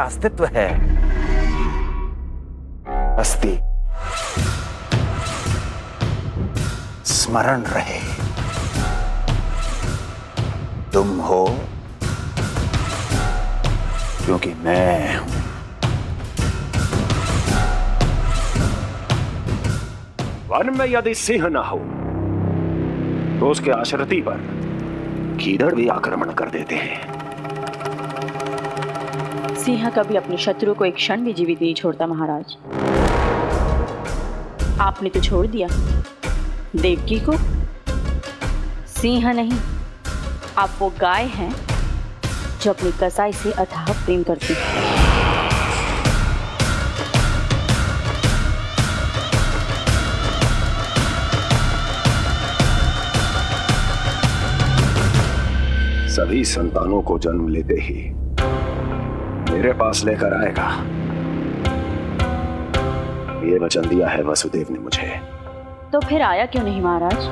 अस्तित्व है। अस्थि स्मरण रहे, तुम हो क्योंकि मैं हूं। वन में यदि सिंह न हो तो उसके आश्रिति पर गीदड़ भी आक्रमण कर देते हैं। सिंह कभी अपने शत्रु को एक क्षण भी जीवित नहीं छोड़ता महाराज। आपने तो छोड़ दिया देवकी को। सिंह नहीं, आप वो गाय हैं जो अपनी कसाई से अथाह प्रेम करती है। सभी संतानों को जन्म लेते ही मेरे पास लेकर आएगा, ये वचन दिया है वसुदेव ने मुझे। तो फिर आया क्यों नहीं महाराज?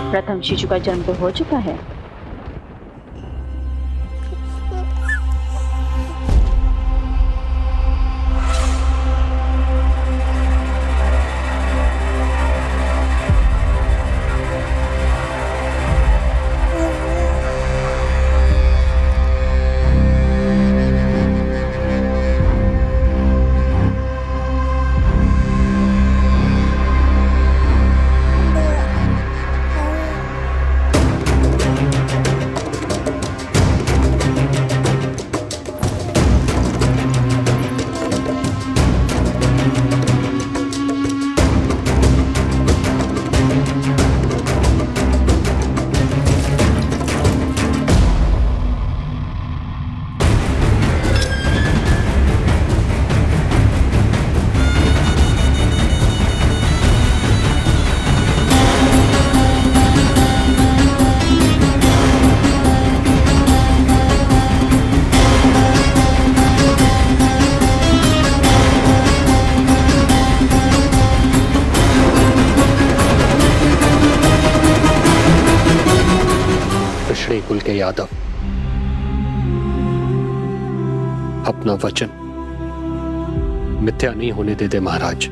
प्रथम शिशु का जन्म तो हो चुका है। कुल के यादव अपना वचन मिथ्या नहीं होने देते महाराज।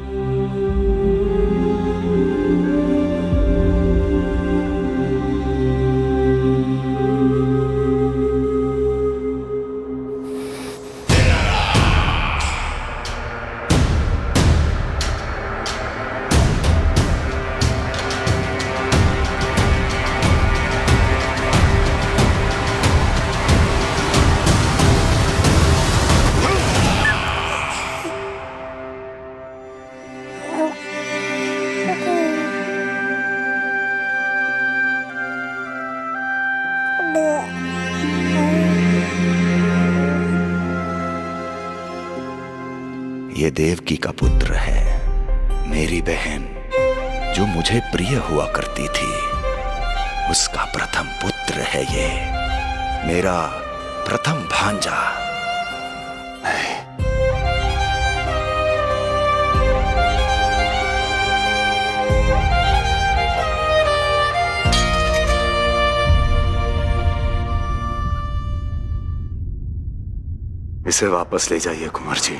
ये देवकी का पुत्र है, मेरी बहन जो मुझे प्रिय हुआ करती थी, उसका प्रथम पुत्र है ये, मेरा प्रथम भांजा। इसे वापस ले जाइए कुंवर जी।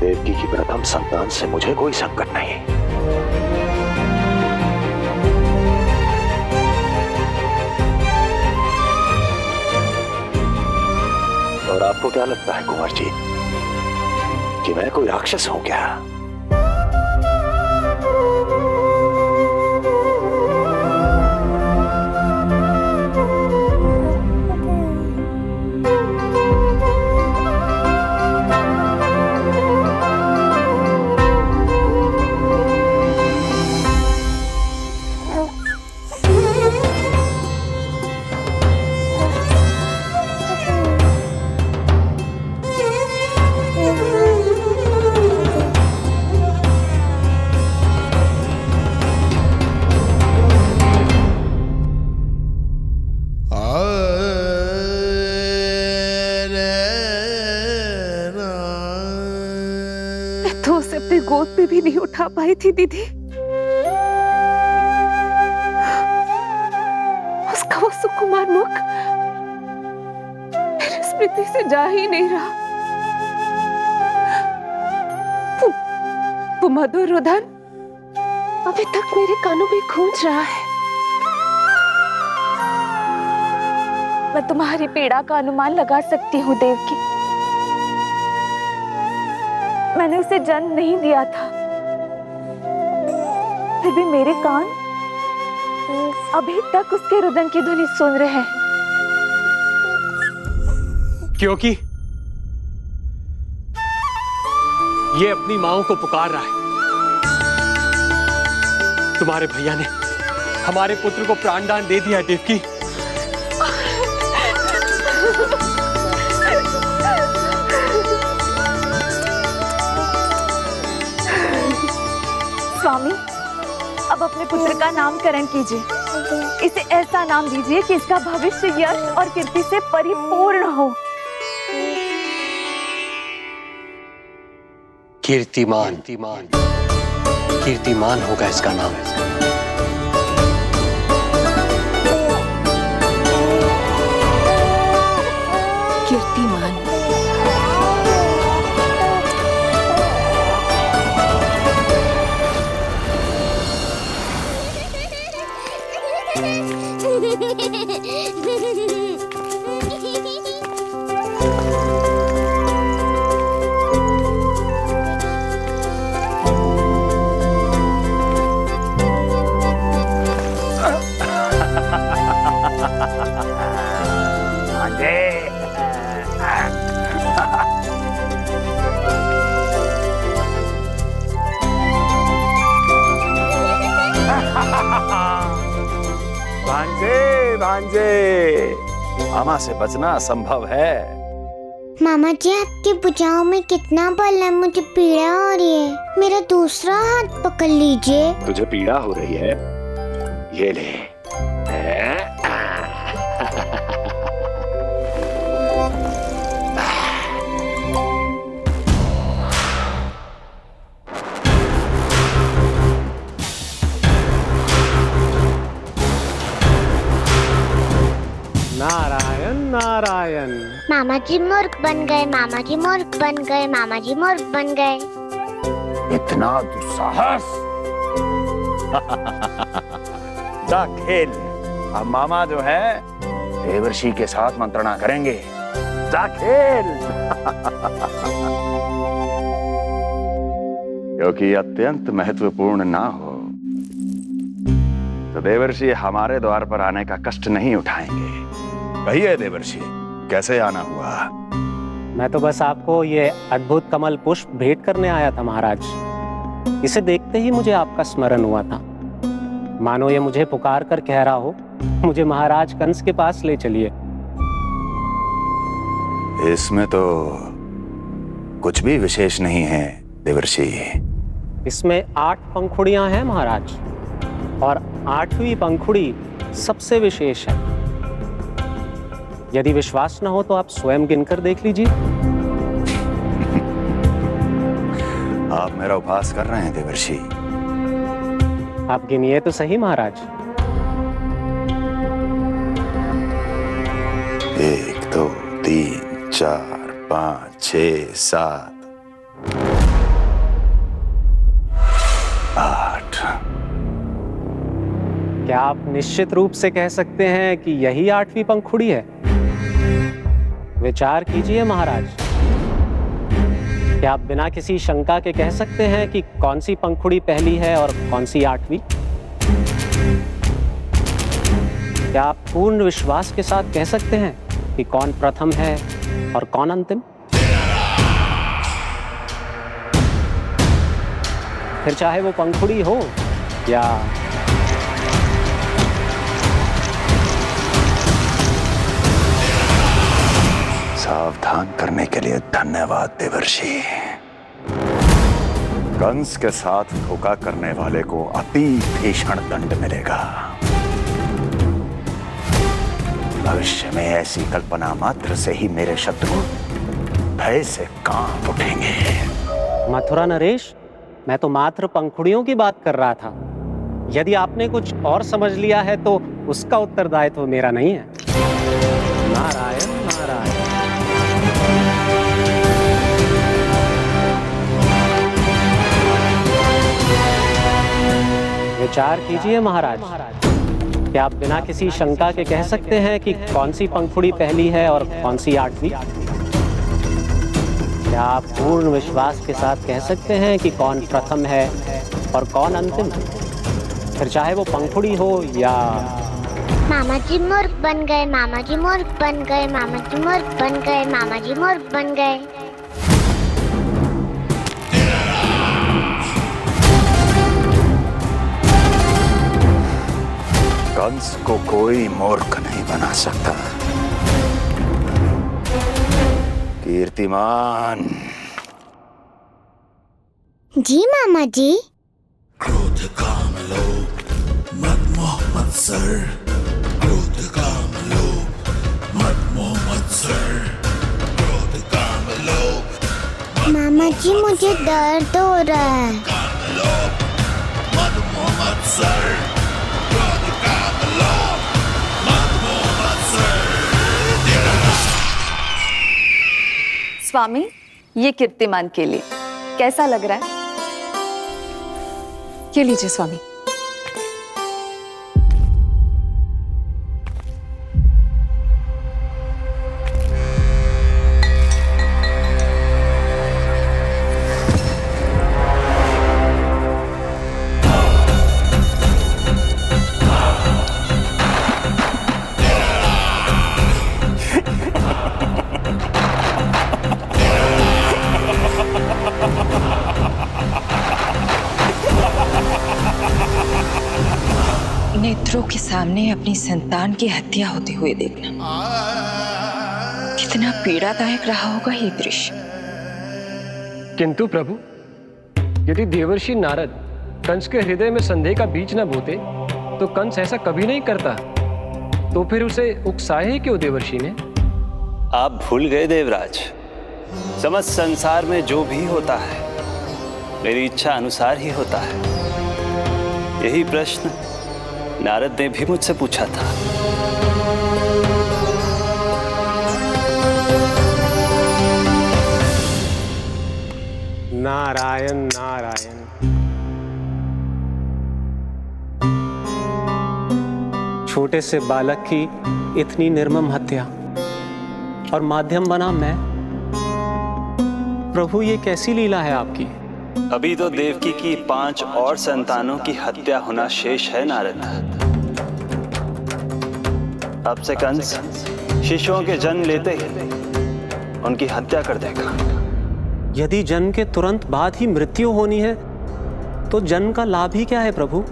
देवकी की प्रथम संतान से मुझे कोई संकट नहीं। और आपको क्या लगता है कुंवर जी कि मैं कोई राक्षस हूं क्या? तो उसे अपनी गोद पे भी नहीं उठा पाई थी दीदी। उसका वो सुकुमार मुख मेरी स्मृति से जा ही नहीं रहा। वो मधुर रुदन अभी तक मेरे कानों में गूंज रहा है। मैं तुम्हारी पीड़ा का अनुमान लगा सकती हूँ देवकी। मैंने उसे जन्म नहीं दिया था, फिर भी मेरे कान अभी तक उसके रुदन की ध्वनि सुन रहे हैं। क्योंकि ये अपनी माओ को पुकार रहा है। तुम्हारे भैया ने हमारे पुत्र को प्राणदान दे दिया देवकी। स्वामी, अब अपने पुत्र का नामकरण कीजिए। इसे ऐसा नाम दीजिए कि इसका भविष्य यश और कीर्ति से परिपूर्ण हो। कीर्तिमान कीर्तिमान होगा इसका नाम। कीर्तिमान। भांजे भांजे, मामा से बचना असंभव है। मामा जी, आपकी भुजाओं में कितना बल है, मुझे पीड़ा हो रही है। मेरा दूसरा हाथ पकड़ लीजिए। तुझे पीड़ा हो रही है? ये ले। नारायण नारायण। मामा जी मूर्ख बन गए, मामा जी मूर्ख बन गए, मामा जी मूर्ख बन गए। इतना दुस्साहस! जा खेल। अब मामा जो है देवर्षि के साथ मंत्रणा करेंगे। जा खेल। क्योंकि अत्यंत महत्वपूर्ण ना हो तो देवर्षि हमारे द्वार पर आने का कष्ट नहीं उठाएंगे। कहिए देवर्षि, कैसे आना हुआ? मैं तो बस आपको ये अद्भुत कमल पुष्प भेंट करने आया था महाराज। इसे देखते ही मुझे आपका स्मरण हुआ था। मानो ये मुझे पुकार कर कह रहा हो, मुझे महाराज कंस के पास ले चलिए। इसमें तो कुछ भी विशेष नहीं है देवर्षि। इसमें 8 पंखुड़ियां हैं महाराज, और 8वीं पंखुड़ी सबसे विशेष है। यदि विश्वास न हो तो आप स्वयं गिनकर देख लीजिए। आप मेरा उपहास कर रहे हैं देवर्षि। आप गिनिए तो सही महाराज। 1 2 3 4 5 6 7 8। क्या आप निश्चित रूप से कह सकते हैं कि यही 8वीं पंखुड़ी है? विचार कीजिए महाराज। क्या आप बिना किसी शंका के कह सकते हैं कि कौन सी पंखुड़ी पहली है और कौन सी 8वीं? क्या आप पूर्ण विश्वास के साथ कह सकते हैं कि कौन प्रथम है और कौन अंतिम? फिर चाहे वो पंखुड़ी हो या सावधान करने के लिए धन्यवाद देवर्षि। कंस के साथ धोखा करने वाले को अति भीषण दंड मिलेगा। भविष्य में ऐसी कल्पना मात्र से ही मेरे शत्रु भय से कांप उठेंगे। मथुरा नरेश, मैं तो मात्र पंखुड़ियों की बात कर रहा था। यदि आपने कुछ और समझ लिया है तो उसका उत्तरदायित्व मेरा नहीं है। नारायण नारायण। विचार कीजिए महाराज, क्या आप बिना किसी शंका के कह सकते हैं कि कौन सी पंखुड़ी पहली है और कौन सी 8वीं? क्या आप पूर्ण विश्वास के साथ कह सकते हैं कि कौन प्रथम है और कौन अंतिम? फिर चाहे वो पंखुड़ी हो या... मामा जी मूर्ख बन गए, मामा जी मूर्ख बन गए, मामा जी मूर्ख बन गए, मामा जी मूर्ख बन गए। कंस को कोई मूर्ख नहीं बना सकता। कीर्तिमान। जी मामा जी। क्रोध काम लोभ मद मोह मत्सर, क्रोध काम लोभ मद मोह मत्सर, क्रोध काम लोभ। मामा जी मुझे दर्द हो रहा है। काम लोभ मद मोह मत्सर, क्रोध काम लोभ मद मोह मत्सर। स्वामी, ये कीर्तिमान के लिए कैसा लग रहा है? ये लीजिए स्वामी। नेत्रों के सामने अपनी संतान की हत्या होते हुए देखना कितना पीड़ादायक रहा होगा ये दृश्य। किंतु प्रभु, यदि देवर्षि नारद कंस के हृदय में संदेह का बीज न बोते तो कंस ऐसा कभी नहीं करता। तो फिर उसे उकसाए क्यों देवर्षि ने? आप भूल गए देवराज, समस्त संसार में जो भी होता है मेरी इच्छा अनुसार ही होता है। यही प्रश्न नारद ने भी मुझसे पूछा था। नारायण नारायण। छोटे से बालक की इतनी निर्मम हत्या और माध्यम बना मैं। प्रभु, ये कैसी लीला है आपकी? अभी तो देवकी की 5 और संतानों की हत्या होना शेष है नारद। अब से कंस शिशुओं के जन्म लेते ही उनकी हत्या कर देगा। यदि जन्म के तुरंत बाद ही मृत्यु होनी है तो जन्म का लाभ ही क्या है प्रभु?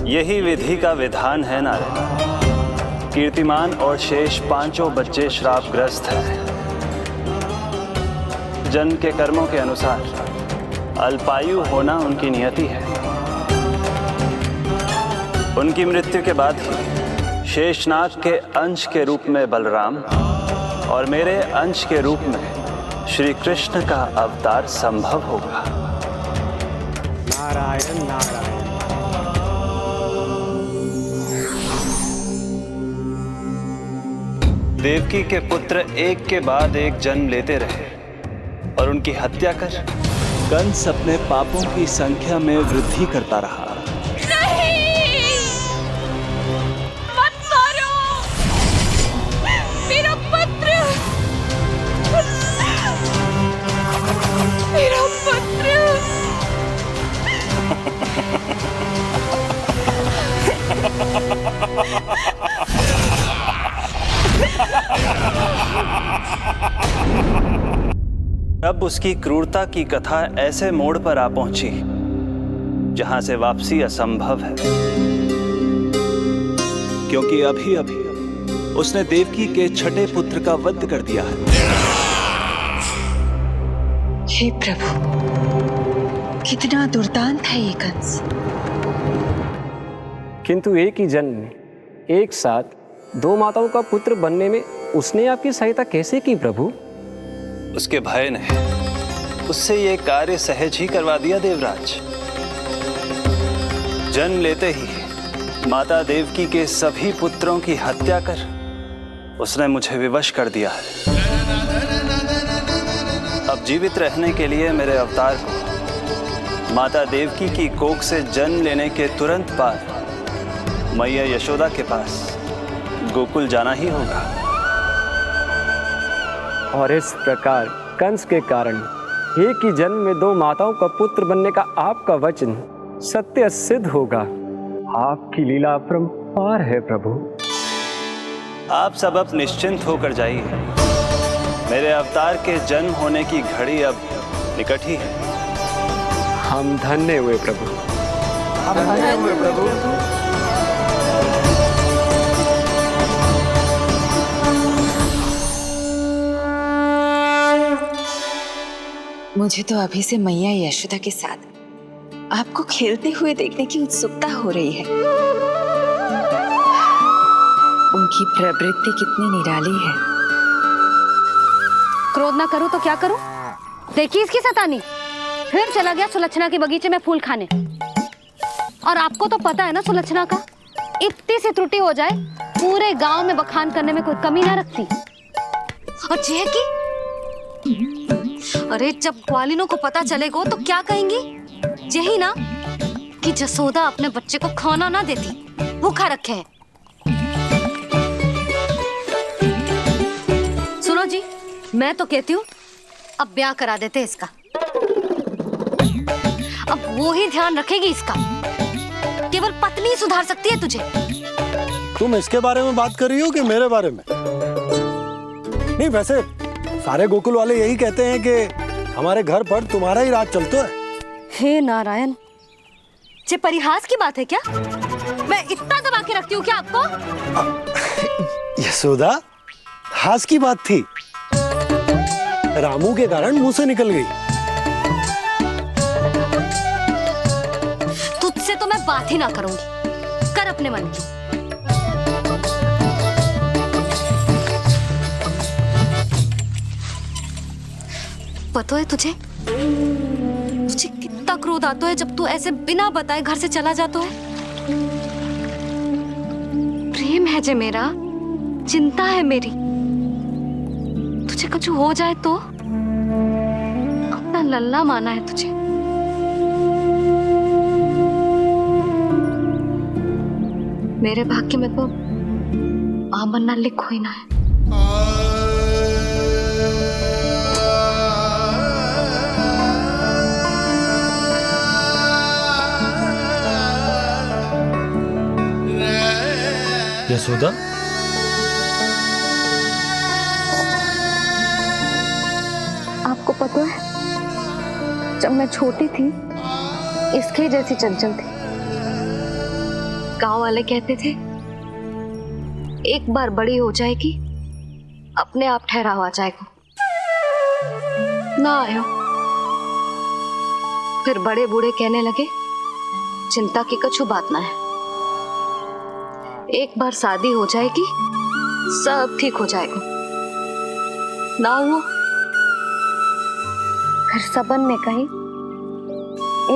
यही विधि का विधान है नारद। कीर्तिमान और शेष 5 बच्चे श्रापग्रस्त हैं। जन्म के कर्मों के अनुसार अल्पायु होना उनकी नियति है। उनकी मृत्यु के बाद ही शेषनाग के अंश के रूप में बलराम और मेरे अंश के रूप में श्री कृष्ण का अवतार संभव होगा। नारायण नारायण। देवकी के पुत्र एक के बाद एक जन्म लेते रहे और उनकी हत्या कर कंस अपने पापों की संख्या में वृद्धि करता रहा। नहीं! मत मारो! मेरा पुत्र! मेरा पुत्र! अब उसकी क्रूरता की कथा ऐसे मोड़ पर आ पहुंची जहां से वापसी असंभव है, क्योंकि अभी अभी उसने देवकी के छठे पुत्र का वध कर दिया है। हे प्रभु, कितना दुर्दांत है ये कंस। किंतु एक ही जन्म में एक साथ 2 माताओं का पुत्र बनने में उसने आपकी सहायता कैसे की प्रभु? उसके भय ने उससे ये कार्य सहज ही करवा दिया देवराज। जन्म लेते ही माता देवकी के सभी पुत्रों की हत्या कर उसने मुझे विवश कर दिया है। अब जीवित रहने के लिए मेरे अवतार को माता देवकी की कोख से जन्म लेने के तुरंत बाद मैया यशोदा के पास गोकुल जाना ही होगा। और इस प्रकार कंस के कारण एक ही जन्म में दो माताओं का पुत्र बनने का आपका वचन सत्य सिद्ध होगा। आपकी लीला अपरंपार है प्रभु। आप सब अब निश्चिंत होकर जाइए। मेरे अवतार के जन्म होने की घड़ी अब निकट ही है। हम धन्य हुए प्रभु। हम धन्य हुए प्रभु। मुझे तो अभी से मैया यशोदा के साथ आपको खेलते हुए देखने की उत्सुकता हो रही है। उनकी प्रवृत्ति कितनी निराली है। क्रोध ना करूं तो क्या करूं? देखिए इसकी शैतानी, फिर चला गया सुलक्षणा के बगीचे में फूल खाने। और आपको तो पता है ना सुलक्षणा का, इतनी सी त्रुटि हो जाए पूरे गांव में बखान करने में कोई कमी ना रखती। और जे की, अरे जब ग्वालिनों को पता चलेगा तो क्या कहेंगी? यही ना कि जसोदा अपने बच्चे को खाना ना देती, भूखा रखे है। सुनो जी, मैं तो कहती हूँ अब ब्याह करा देते इसका। अब वो ही ध्यान रखेगी इसका। केवल पत्नी सुधार सकती है तुझे। तुम इसके बारे में बात कर रही हो कि मेरे बारे में? नहीं, वैसे सारे गोकुल वाले यही कहते हैं कि हमारे घर पर तुम्हारा ही राज चलता है। हे नारायण, ये परिहास की बात है क्या? मैं इतना दबा के रखती हूँ क्या आपको? यशोदा, हास की बात थी। रामू के कारण मुंह से निकल गई। तुझसे तो मैं बात ही ना करूंगी। कर अपने मन की। पता है तुझे, मुझे कितना क्रोध आता है जब तू ऐसे बिना बताए घर से चला जाता है। प्रेम है जे मेरा, चिंता है मेरी। तुझे कुछ हो जाए तो अपना लल्ला माना है तुझे। मेरे भाग्य में तो मां बनना लिखो ही ना है। यशोदा, आपको पता है, जब मैं छोटी थी इसके जैसी चंचल थी। गांव वाले कहते थे एक बार बड़ी हो जाएगी अपने आप ठहराव आ जाएगा। ना आयो। फिर बड़े बूढ़े कहने लगे चिंता की कछु बात ना है, एक बार शादी हो जाएगी सब ठीक हो जाएगा। ना हुआ। फिर सबन ने कही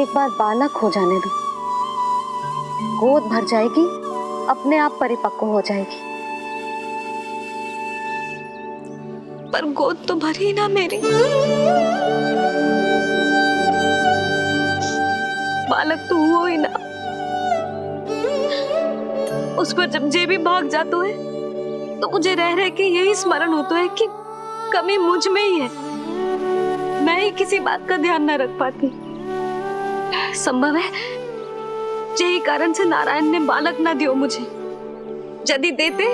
एक बार बालक हो जाने दो, गोद भर जाएगी अपने आप परिपक्व हो जाएगी। पर गोद तो भरी ना मेरी। बालक तो हुआ ही ना। उस पर जब जे भी भाग जाता है तो मुझे रह रह के यही स्मरण होता है कि कमी मुझ में ही है। मैं ही किसी बात का ध्यान न रख पाती। संभव है यही कारण से नारायण ने बालक ना दियो मुझे। यदि देते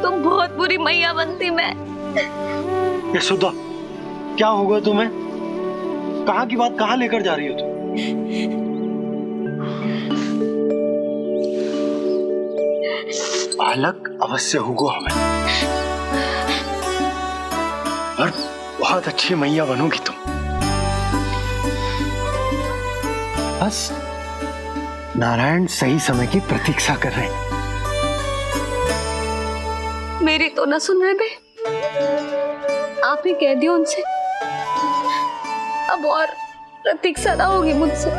तो बहुत बुरी मैया बनती मैं। यशोदा, क्या होगा तुम्हें? कहाँ की बात कहाँ लेकर जा रही हो तुम? बालक अवश्य होगा हमें, और बहुत अच्छी मैया बनोगी तुम। बस नारायण सही समय की प्रतीक्षा कर रहे हैं। मेरी तो ना सुन रहे बे। आप ही कह दियो उनसे, अब और प्रतीक्षा ना होगी मुझसे।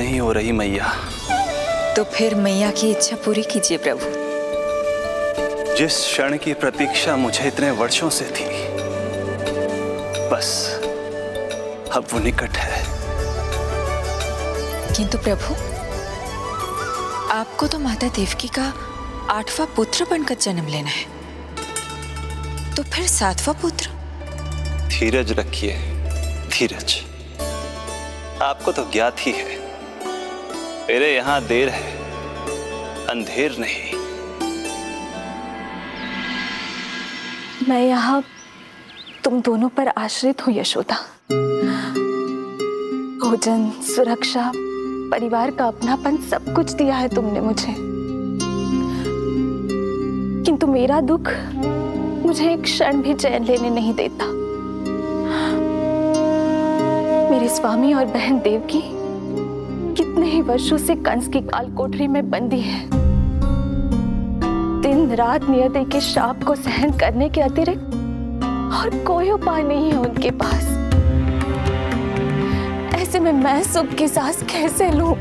नहीं हो रही मैया। तो फिर मैया की इच्छा पूरी कीजिए प्रभु। जिस क्षण की प्रतीक्षा मुझे इतने वर्षों से थी, बस अब वो निकट है। किंतु प्रभु, आपको तो माता देवकी का 8वां पुत्र बनकर जन्म लेना है, तो फिर 7वां पुत्र? धीरज रखिए, धीरज। आपको तो ज्ञात ही है, मेरे यहां देर है, अंधेर नहीं। मैं यहाँ तुम दोनों पर आश्रित हूँ यशोदा। भोजन, सुरक्षा, परिवार का अपनापन सब कुछ दिया है तुमने मुझे, किंतु मेरा दुख मुझे एक क्षण भी चैन लेने नहीं देता। मेरे स्वामी और बहन देवकी कितने ही वर्षों से कंस की काल कोठरी में बंदी है। दिन रात नियति के शाप को सहन करने के अतिरिक्त और कोई उपाय नहीं है उनके पास। ऐसे में मैं सुख की सांस कैसे लूं?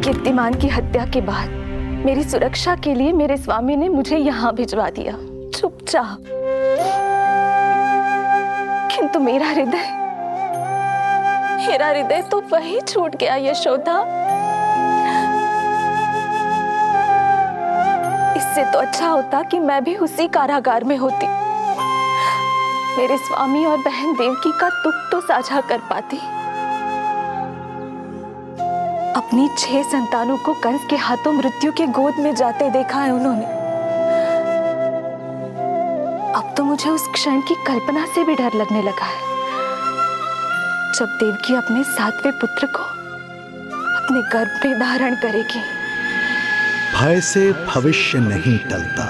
कीर्तिमान की हत्या के बाद मेरी सुरक्षा के लिए मेरे स्वामी ने मुझे यहाँ भिजवा दिया, चुपचाप। किंतु मेरा हृदय तो वही छूट गया यशोदा। इससे तो अच्छा होता कि मैं भी उसी कारागार में होती, मेरे स्वामी और बहन देवकी का दुख तो साझा कर पाती। अपनी 6 संतानों को कंस के हाथों मृत्यु के गोद में जाते देखा है उन्होंने। अब तो मुझे उस क्षण की कल्पना से भी डर लगने लगा है, जब देवकी अपने 7वें पुत्र को अपने गर्भ में धारण करेगी। भय से भविष्य नहीं टलता,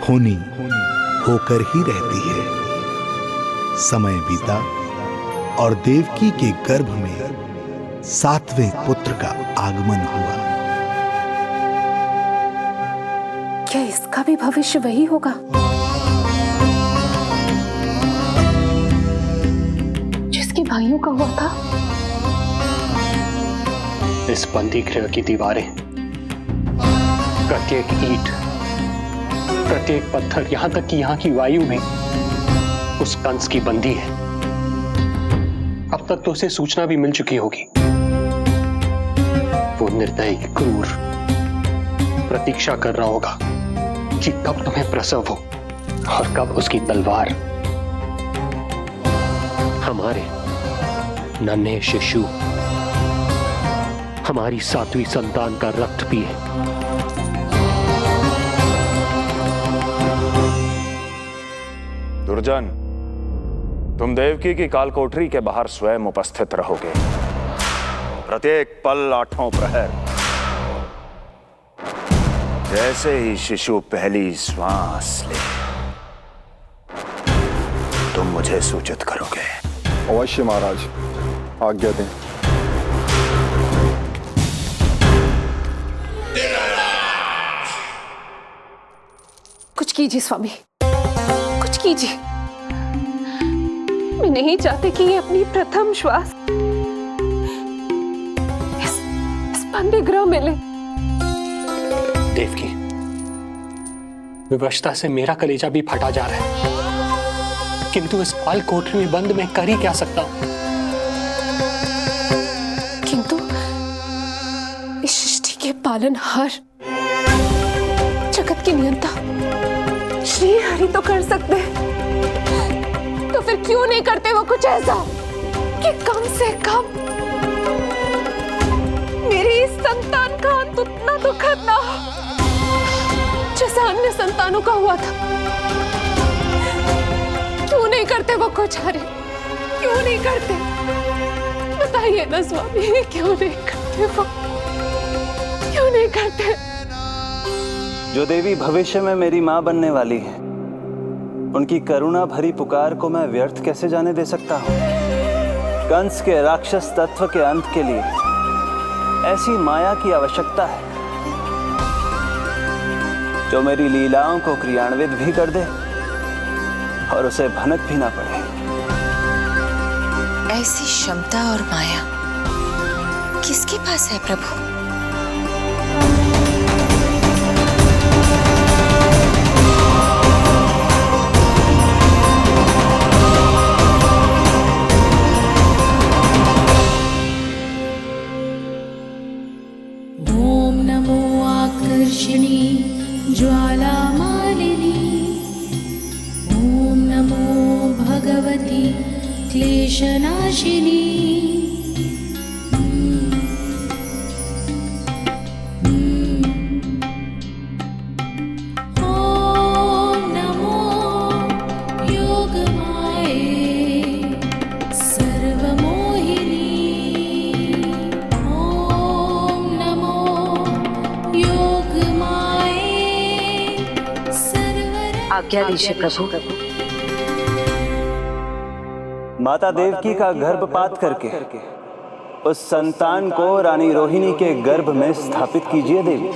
होनी होकर ही रहती है। समय बीता और देवकी के गर्भ में 7वें पुत्र का आगमन हुआ। क्या इसका भी भविष्य वही होगा जिसके भाइयों का हुआ था? इस बंदी गृह की दीवारें, प्रत्येक ईंट, प्रत्येक पत्थर, यहां तक कि यहां की वायु में उस कंस की बंदी है। अब तक तो उसे सूचना भी मिल चुकी होगी। वो निर्दयी, क्रूर प्रतीक्षा कर रहा होगा कि कब तुम्हें प्रसव हो और कब उसकी तलवार हमारे नन्हे शिशु, हमारी 7वीं संतान का रक्त पिए। दुर्जन, तुम देवकी की कालकोठरी के बाहर स्वयं उपस्थित रहोगे, प्रत्येक पल 8वां प्रहर। जैसे ही शिशु पहली श्वास ले, तुम मुझे सूचित करोगे। अवश्य महाराज, आज्ञा दें। कुछ कीजिए स्वामी, कुछ कीजिए। मैं नहीं चाहती कि ये अपनी प्रथम श्वास इस बंदी गृह में ले। देवकी, विवशता से मेरा कलेजा भी फटा जा रहा है, किंतु इस काल कोठरी में बंद मैं कर ही क्या सकता हूं? किंतु इस सृष्टि के पालनहार, जगत के नियंता श्री हरि तो कर सकते हैं, तो फिर क्यों नहीं करते वो कुछ ऐसा कि कम से कम मेरी इस संतान का अंत उतना दुखद ना हो जैसा अन्य संतानों का हुआ था। क्यों नहीं करते वो कुछ? हरे क्यों नहीं करते? बताइए ना स्वामी, क्यों नहीं करते वो? क्यों नहीं करते? जो देवी भविष्य में मेरी मां बनने वाली है, उनकी करुणा भरी पुकार को मैं व्यर्थ कैसे जाने दे सकता हूं? कंस के राक्षस तत्व के अंत के लिए ऐसी माया की आवश्यकता है जो मेरी लीलाओं को क्रियान्वित भी कर दे और उसे भनक भी ना पड़े। ऐसी क्षमता और माया किसके पास है प्रभु? ओम नमो आकर्षणी ज्वाला मालिनी, ओम नमो भगवती क्लेशनाशिनी। ओम नमो योगमाये सर्वमोहिनी, ओम नमो योगमाये सर्वर। आज्ञा दीजिए प्रभु। माता देवकी का गर्भपात करके उस संतान को रानी रोहिणी के गर्भ में स्थापित कीजिए देवी।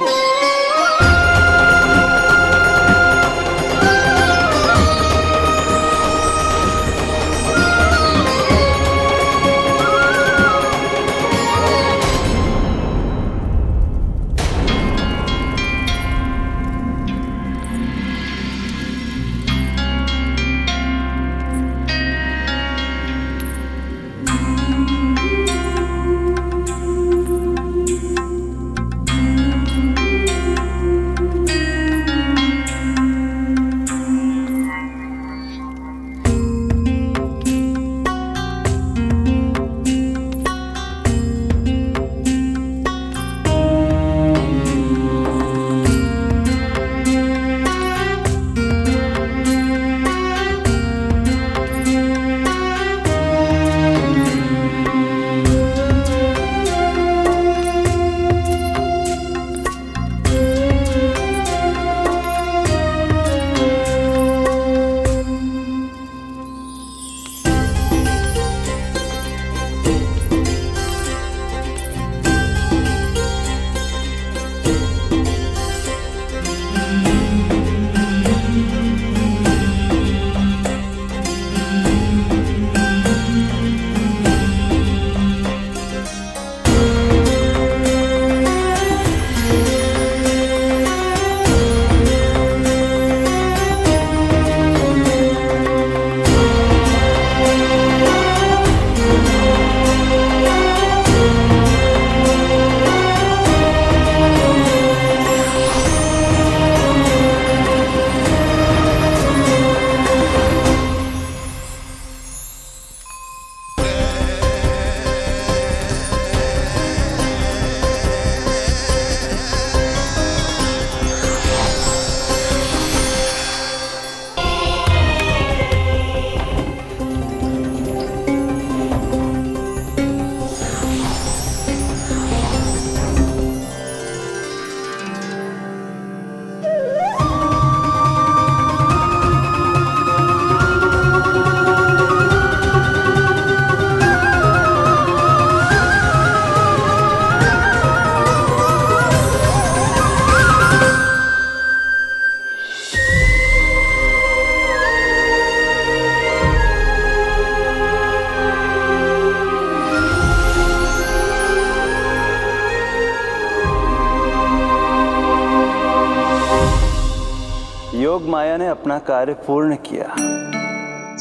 योग माया ने अपना कार्य पूर्ण किया।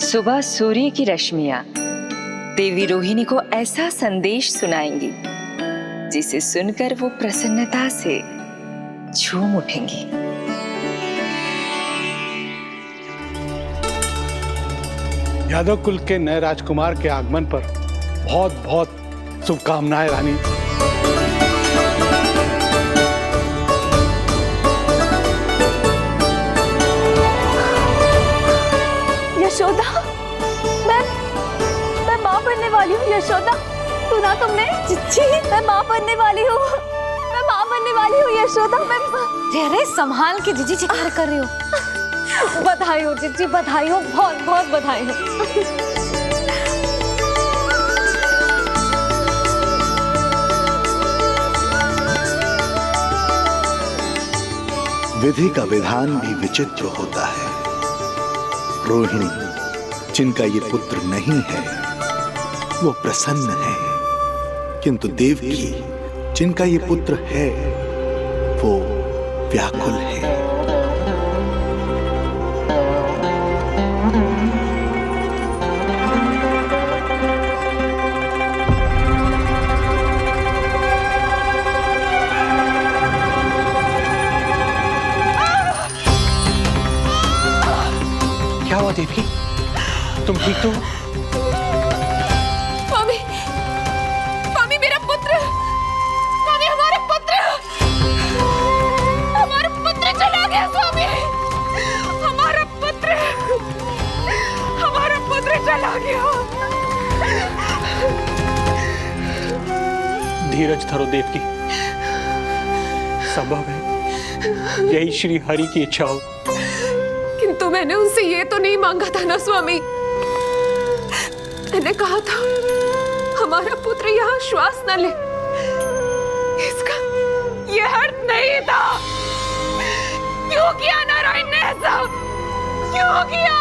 सुबह सूर्य की रश्मियां देवी रोहिणी को ऐसा संदेश सुनाएंगी जिसे सुनकर वो प्रसन्नता से झूम उठेंगी। यादव कुल के नए राजकुमार के आगमन पर बहुत बहुत शुभकामनाएं रानी। यशोदा, मैं माँ बनने वाली हूँ। यशोदा, सुना तुमने? चिच्ची, मैं माँ बनने वाली हूँ। मैं माँ बनने वाली हूँ यशोदा। अरे संभाल के जीजी चिकार कर रही हो। बधाई हो जीजी, बधाई हो, बहुत बहुत बधाई हो। विधि का विधान भी विचित्र होता है। रोहिणी, जिनका ये पुत्र नहीं है, वो प्रसन्न है, किंतु देवकी जिनका ये पुत्र है वो व्याकुल है। क्या हुआ देवकी? तुम ठीक तो हो? स्वामी, स्वामी मेरा पुत्र, स्वामी हमारा पुत्र चला गया स्वामी, हमारा पुत्र चला गया। धीरज धरो देवकी, संभव है यही श्री हरि की इच्छा हो। किंतु मैंने उनसे ये तो नहीं मांगा था ना स्वामी, मैंने कहा था हमारा पुत्र यहाँ श्वास न ले, इसका ये अर्थ नहीं था। क्यों किया नारायण ने ऐसा, क्यों किया?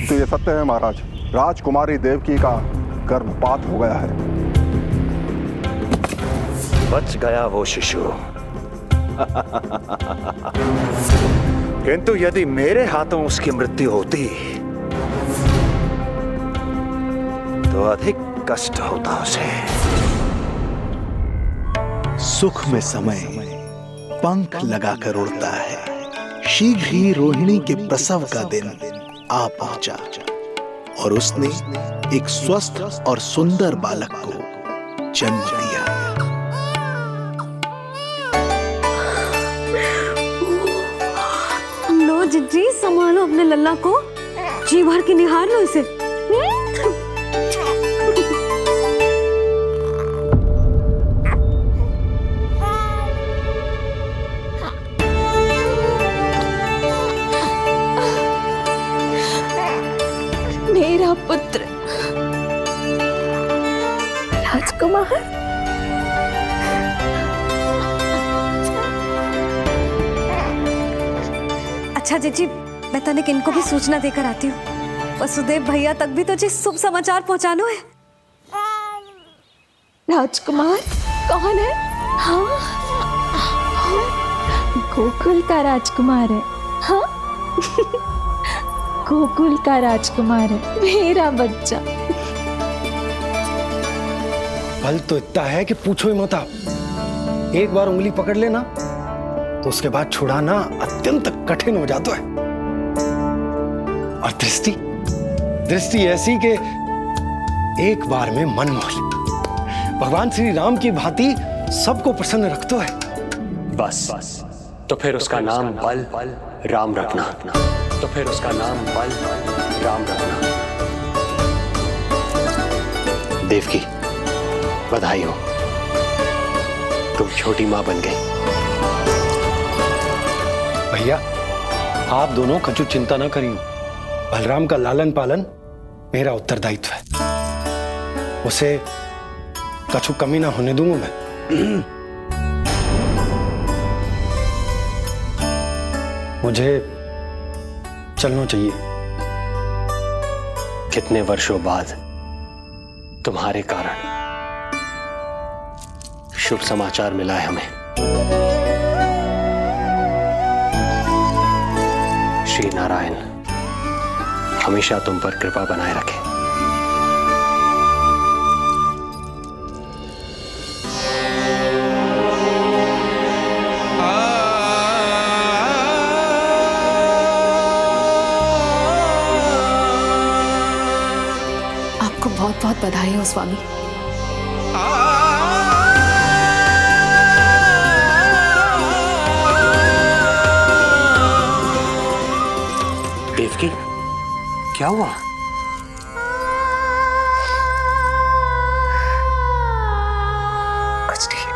तो ये सत्य है महाराज, राजकुमारी देवकी का गर्भपात हो गया है। बच गया वो शिशु। किंतु यदि मेरे हाथों उसकी मृत्यु होती तो अधिक कष्ट होता उसे। सुख में समय पंख लगाकर उड़ता है। शीघ्र ही रोहिणी के प्रसव का दिन आ पहुंचा और उसने एक स्वस्थ और सुंदर बालक को जन्म दिया। लो जिज्जी, संभालो अपने लल्ला को, जी भर के निहार लो इसे। मेरा पुत्र राजकुमार। अच्छा जीजी, मैं तनिक इनको भी सूचना देकर आती हूँ। वसुदेव भैया तक भी तुझे शुभ समाचार पहुंचानो है। राजकुमार कौन है? हाँ, गोकुल का राजकुमार है। हाँ, गोकुल का राजकुमार है मेरा बच्चा। बल तो इतना है कि पूछो ही मत आप। एक बार उंगली पकड़ लेना तो उसके बाद छुड़ाना अत्यंत कठिन हो जाता है। और दृष्टि ऐसी कि एक बार में मन मोह ले। भगवान श्री राम की भांति सबको प्रसन्न रखता है। बस तो फिर उसका नाम बल राम रखना। तो फिर उसका नाम बल राम रखना। देवकी, बधाई हो, तुम छोटी मां बन गई। भैया, आप दोनों कछु चिंता न करियो। बलराम का लालन पालन मेरा उत्तरदायित्व है। उसे कछु कमी ना होने दूंगा मैं। मुझे चलना चाहिए। कितने वर्षों बाद तुम्हारे कारण शुभ समाचार मिला है हमें। श्री नारायण हमेशा तुम पर कृपा बनाए रखे। आपको बहुत बहुत बधाई हो स्वामी। देवकी, क्या हुआ? कुछ नहीं।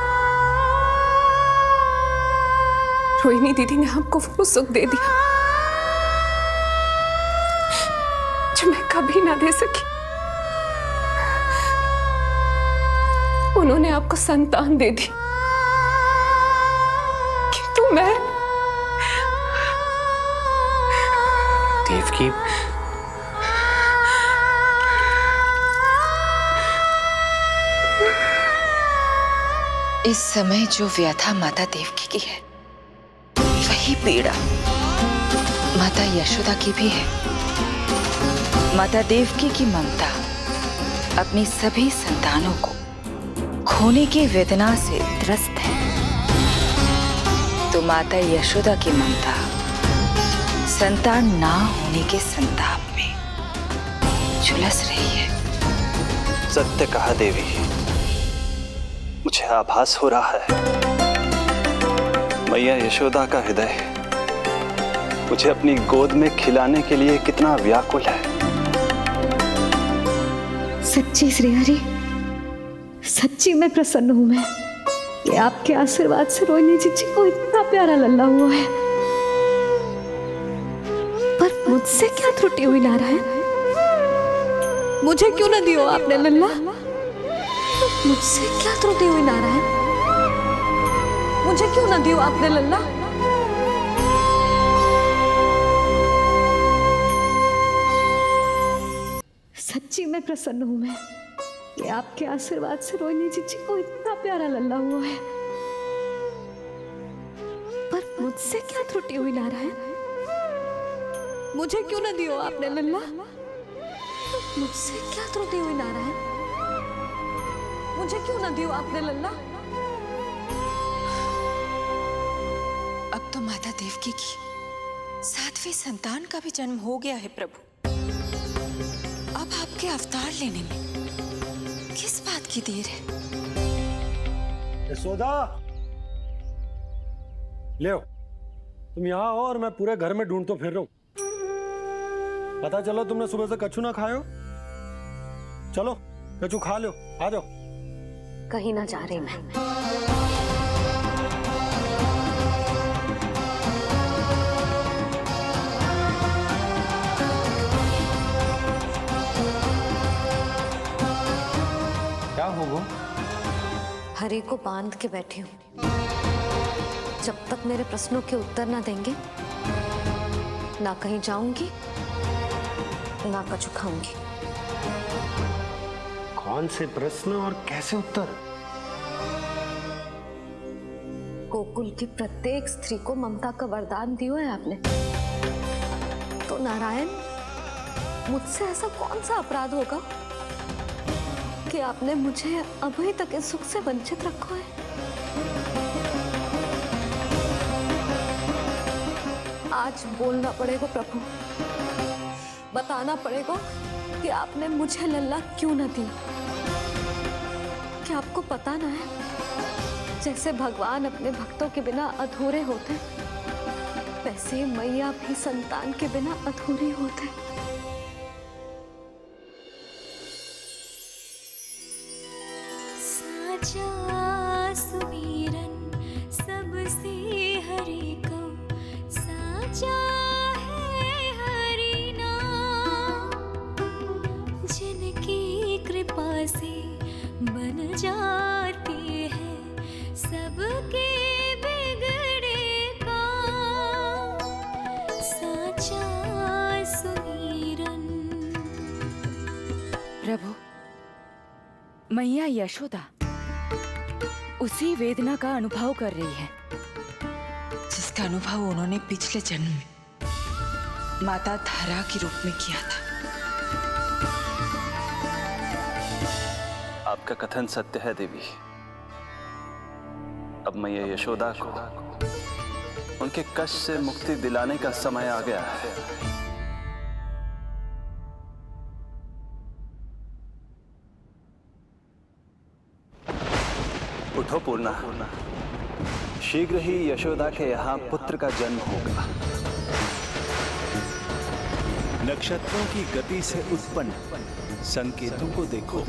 रोहिणी दीदी ने हमको वो सुख दे दिया जो मैं कभी ना दे सकी। उन्होंने आपको संतान दे दी तू मैं देवकी, इस समय जो व्यथा माता देवकी की है, वही पीड़ा माता यशोदा की भी है। माता देवकी की ममता अपनी सभी संतानों को खोने की वेदना से त्रस्त है, तो माता यशोदा की ममता संतान ना होने के संताप में झुलस रही है। सत्य कहा देवी, मुझे आभास हो रहा है मैया यशोदा का हृदय मुझे अपनी गोद में खिलाने के लिए कितना व्याकुल है। सच्ची श्री हरि, सच्ची मैं प्रसन्न हूं मैं कि आपके आशीर्वाद से रोहिणी जी को इतना प्यारा लल्ला हुआ है। पर मुझसे क्या त्रुटि हुई नारायण? मुझे क्यों न दियो आपने लल्ला? मुझसे क्या त्रुटि हुई नारायण? मुझे क्यों न दियो आपने लल्ला? सच्ची मैं प्रसन्न हूं मैं कि आपके आशीर्वाद से रोहिणी जी को इतना प्यारा लल्ला हुआ है। पर मुझसे क्या त्रुटि हुई नारायण? मुझे क्यों न दियो आपने लल्ला? मुझसे क्या त्रुटि हुई नारायण? मुझे क्यों न दियो आपने लल्ला? अब तो माता देवकी की 7वीं संतान का भी जन्म हो गया है प्रभु। अब आपके अवतार लेने में किस बात की देर है? यशोदा, ले तुम यहाँ आओ और मैं पूरे घर में ढूंढतो फिर रहा हूं। पता चला तुमने सुबह से कछु ना खाए हो। चलो कछु खा लो, आ जाओ। कहीं ना जा रही मैं। क्या हो वो? हरि को बांध के बैठी हूँ। जब तक मेरे प्रश्नों के उत्तर ना देंगे, ना कहीं जाऊंगी, ना कछु खाऊंगी। कौन से प्रश्न और कैसे उत्तर? गोकुल की प्रत्येक स्त्री को ममता का वरदान दिया है आपने, तो नारायण मुझसे ऐसा कौन सा अपराध होगा कि आपने मुझे अभी तक इस सुख से वंचित रखा है? आज बोलना पड़ेगा प्रभु, बताना पड़ेगा कि आपने मुझे लल्ला क्यों न दिया। क्या आपको पता ना है, जैसे भगवान अपने भक्तों के बिना अधूरे होते, वैसे मैया भी संतान के बिना अधूरी होते। साचा सुमीरन सबसे हरि को, साचा है हरि नाम, जिनकी कृपा से बन जाती है सबके बिगड़े काम। साचा सुमीरन। प्रभु, मैया यशोदा उसी वेदना का अनुभव कर रही है जिसका अनुभव उन्होंने पिछले जन्म में माता धारा के रूप में किया था। आपका कथन सत्य है देवी। अब मैया यशोदा को उनके कष्ट से मुक्ति दिलाने का समय आ गया है। उठो पूर्णा, शीघ्र ही यशोदा के यहाँ पुत्र का जन्म होगा। नक्षत्रों की गति से उत्पन्न संकेतों को देखो।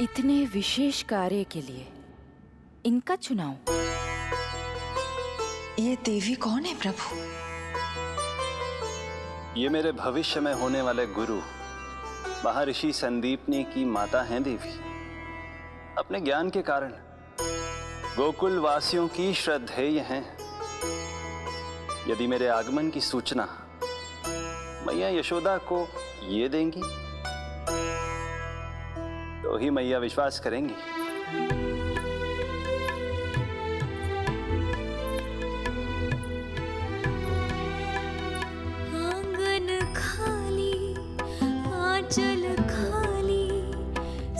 इतने विशेष कार्य के लिए इनका चुनाव। ये देवी कौन है प्रभु? ये मेरे भविष्य में होने वाले गुरु महर्षि संदीपनी की माता हैं देवी। अपने ज्ञान के कारण गोकुल वासियों की श्रद्धेय हैं। यदि मेरे आगमन की सूचना मैया यशोदा को ये देंगी तो ही मैया विश्वास करेंगी। आंगन खाली, आंचल खाली,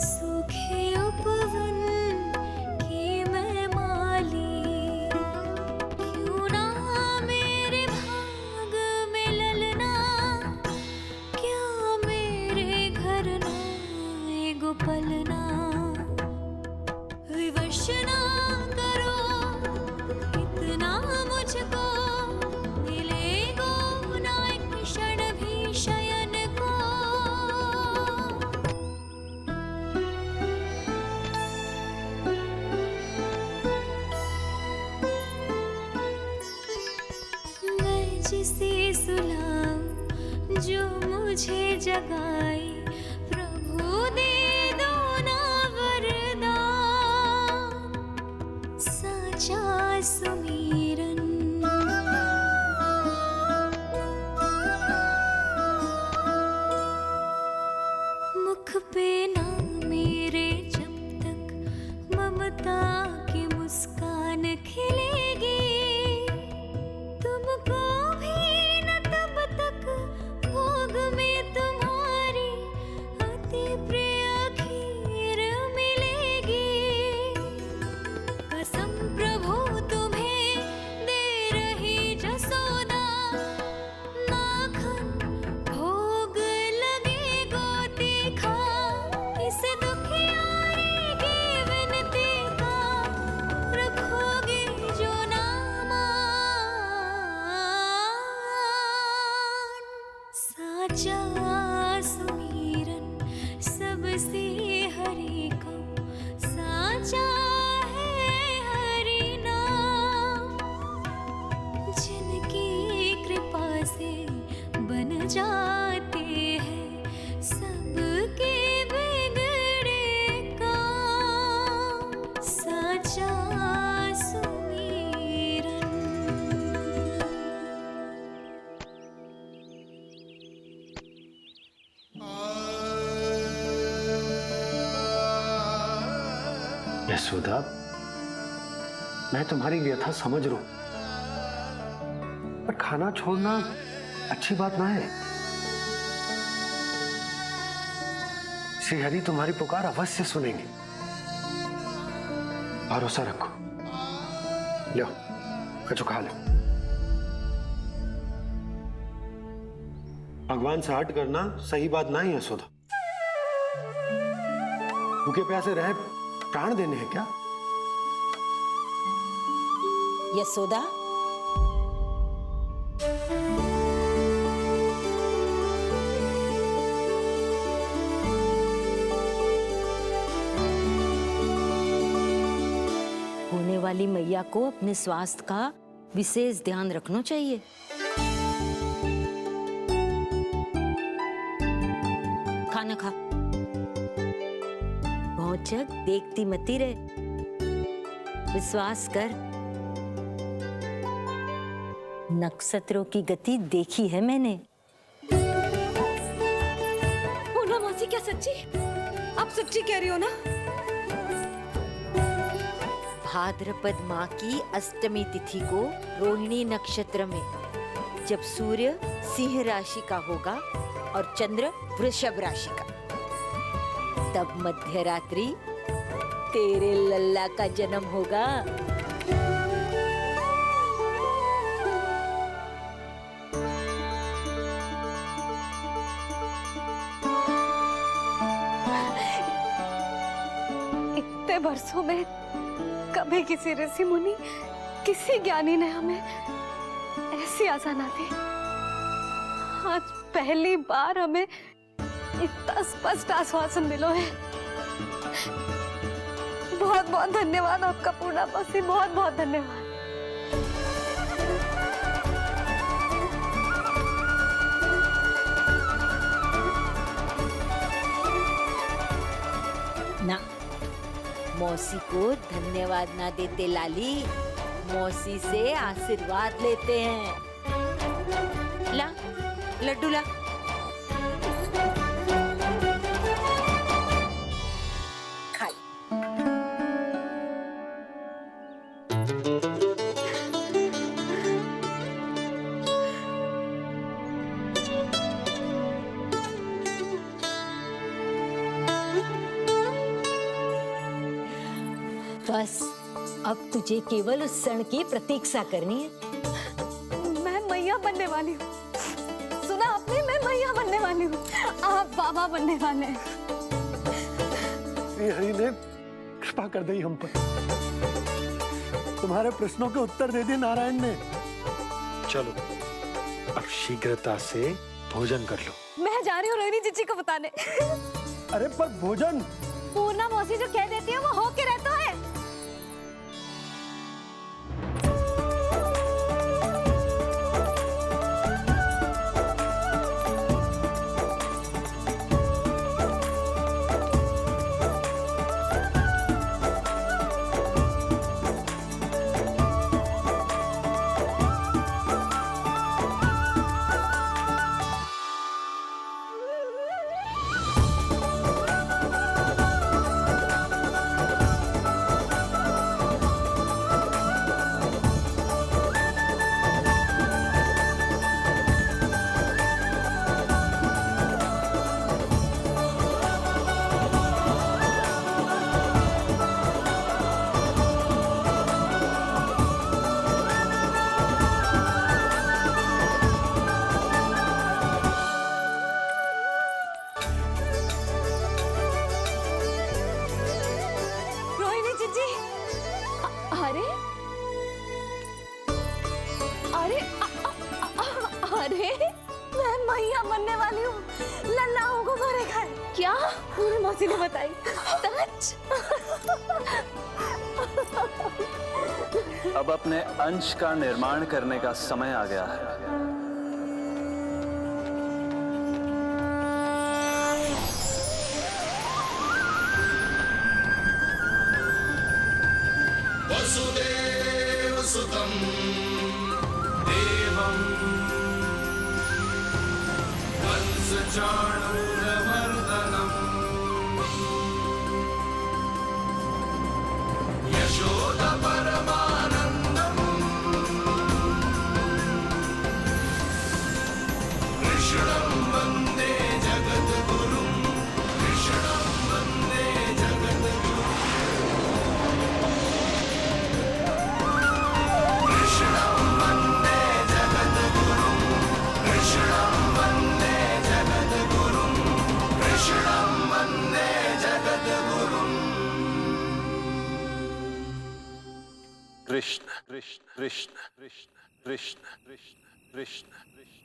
सूखे उपवन की मैं माली। क्यों ना मेरे भाग में ललना, क्या मेरे घर ना एगो पलना। विवश ना करो इतना मुझको, मिलेगो ना एक क्षण भी शयन को। मैं जिसे सुलाऊं जो मुझे जगाए, प्रभु दे दो ना वरदान। साचा सुमीरन मुख पे ना मेरे जब तक ममता की मुस्कान खिलेगी, तुमको भी न तब तक भोग में तुम्हारी अति प्रिय खीर मिलेगी। कसम प्रभु तुम्हें दे रही जसोदा, माखन भोग लगेगो तीखा। इस दुखियारी की विनती का रखोगे जो नामान। साचा सुमीरन सबसे हरि को, साचा है हरि नाम। जिनकी कृपा से बन जाते हैं सबके बिगड़े काम। साचा सुमीरन। यशोदा, मैं तुम्हारी व्यथा समझ रहा हूं, पर खाना छोड़ना अच्छी बात ना है। श्री हरि तुम्हारी पुकार अवश्य सुनेंगे। भरोसा रखो। लो, कचो खा लो। भगवान से हट करना सही बात नहीं है यशोदा। भूखे प्यासे रहे प्राण देने हैं क्या? यशोदा, होने वाली मैया को अपने स्वास्थ्य का विशेष ध्यान रखना चाहिए। खाना खा। बहुत जग देखती मती रहे, विश्वास कर। नक्षत्रों की गति देखी है मैंने। पूर्णा मौसी, क्या सच्ची? आप सच्ची कह रही हो ना? भाद्रपद माह की अष्टमी तिथि को रोहिणी नक्षत्र में, जब सूर्य सिंह राशि का होगा और चंद्र वृषभ राशि का, तब मध्य रात्रि तेरे लल्ला का जन्म होगा। इतने वर्षों में कभी किसी ऋषि मुनि, किसी ज्ञानी ने हमें ऐसी आशा ना दी। आज पहली बार हमें इतना स्पष्ट आश्वासन मिलो है बहुत बहुत धन्यवाद आपका पूर्णा मौसी, बहुत बहुत धन्यवाद। ना, मौसी को धन्यवाद ना देते लाली, मौसी से आशीर्वाद लेते हैं। ला, लड्डू ला। खा ले। बस अब तुझे केवल उस क्षण की प्रतीक्षा करनी है। मैं मैया बनने वाली हूँ, सुना आपने, मैं मैया बनने वाली हूँ, आप बाबा बनने वाले हैं। श्री हरि ने कृपा कर दी हम पर, तुम्हारे प्रश्नों के उत्तर दे दिए नारायण ने। चलो अब शीघ्रता से भोजन कर लो। मैं जा रही हूँ रोहिणी जीजी को बताने। अरे पर भोजन पूर्णा मौसी जो कह देती है वो हो के रहता है। अरे मैं मैया बनने वाली हूँ, लल्लाओं को करेगा। क्या पूरी मौसी ने बताई? सच? अब अपने अंश का निर्माण करने का समय आ गया है। वसुदेव सुतं देवं कंसचाणूरमर्दनम् यशोदा परमानन्दम् कृष्णं वन्दे जगद्गुरुं कृष्णं वन्दे जगद्गुरुं कृष्णं वन्दे जगद्गुरुं कृष्णं वन्दे जगद्गुरुं कृष्णं वन्दे जगद्गुरुं कृष्ण कृष्ण कृष्ण कृष्ण कृष्ण कृष्ण कृष्ण कृष्ण।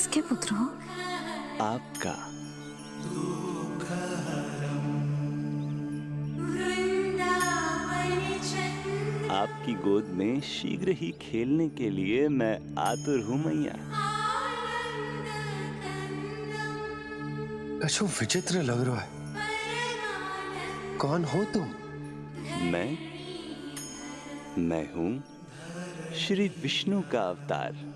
किसके पुत्र हो? आपका। आपकी गोद में शीघ्र ही खेलने के लिए मैं आतुर हूं मैया। कछु विचित्र लग रहा है। कौन हो तुम? मैं हूं श्री विष्णु का अवतार।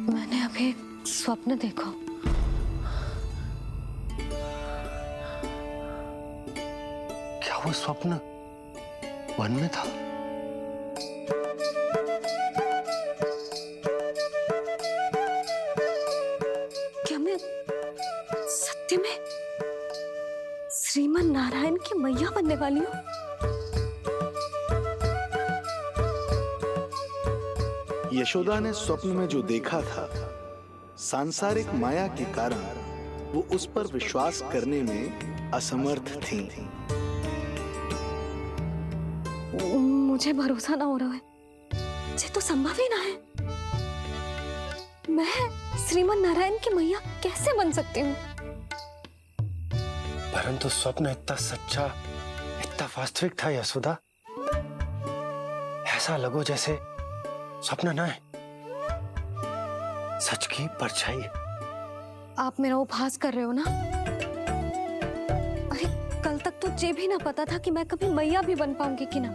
मैंने अभी एक स्वप्न देखा। क्या वो स्वप्न वन में था? क्या मैं सत्य में श्रीमन नारायण की मैया बनने वाली हूँ? यशोदा ने स्वप्न में जो देखा था, सांसारिक माया के कारण वो उस पर विश्वास करने में असमर्थ थी। मुझे भरोसा ना हो रहा है। ये तो संभव ही ना है। मैं श्रीमन नारायण की मैया कैसे बन सकती हूँ? परंतु स्वप्न इतना सच्चा, इतना वास्तविक था यशोदा। ऐसा लगो जैसे स्वप्न ना है, सच की परछाई। आप मेरा उपहास कर रहे हो ना? अरे कल तक तो ये भी ना पता था कि मैं कभी मैया भी बन पाऊंगी कि ना।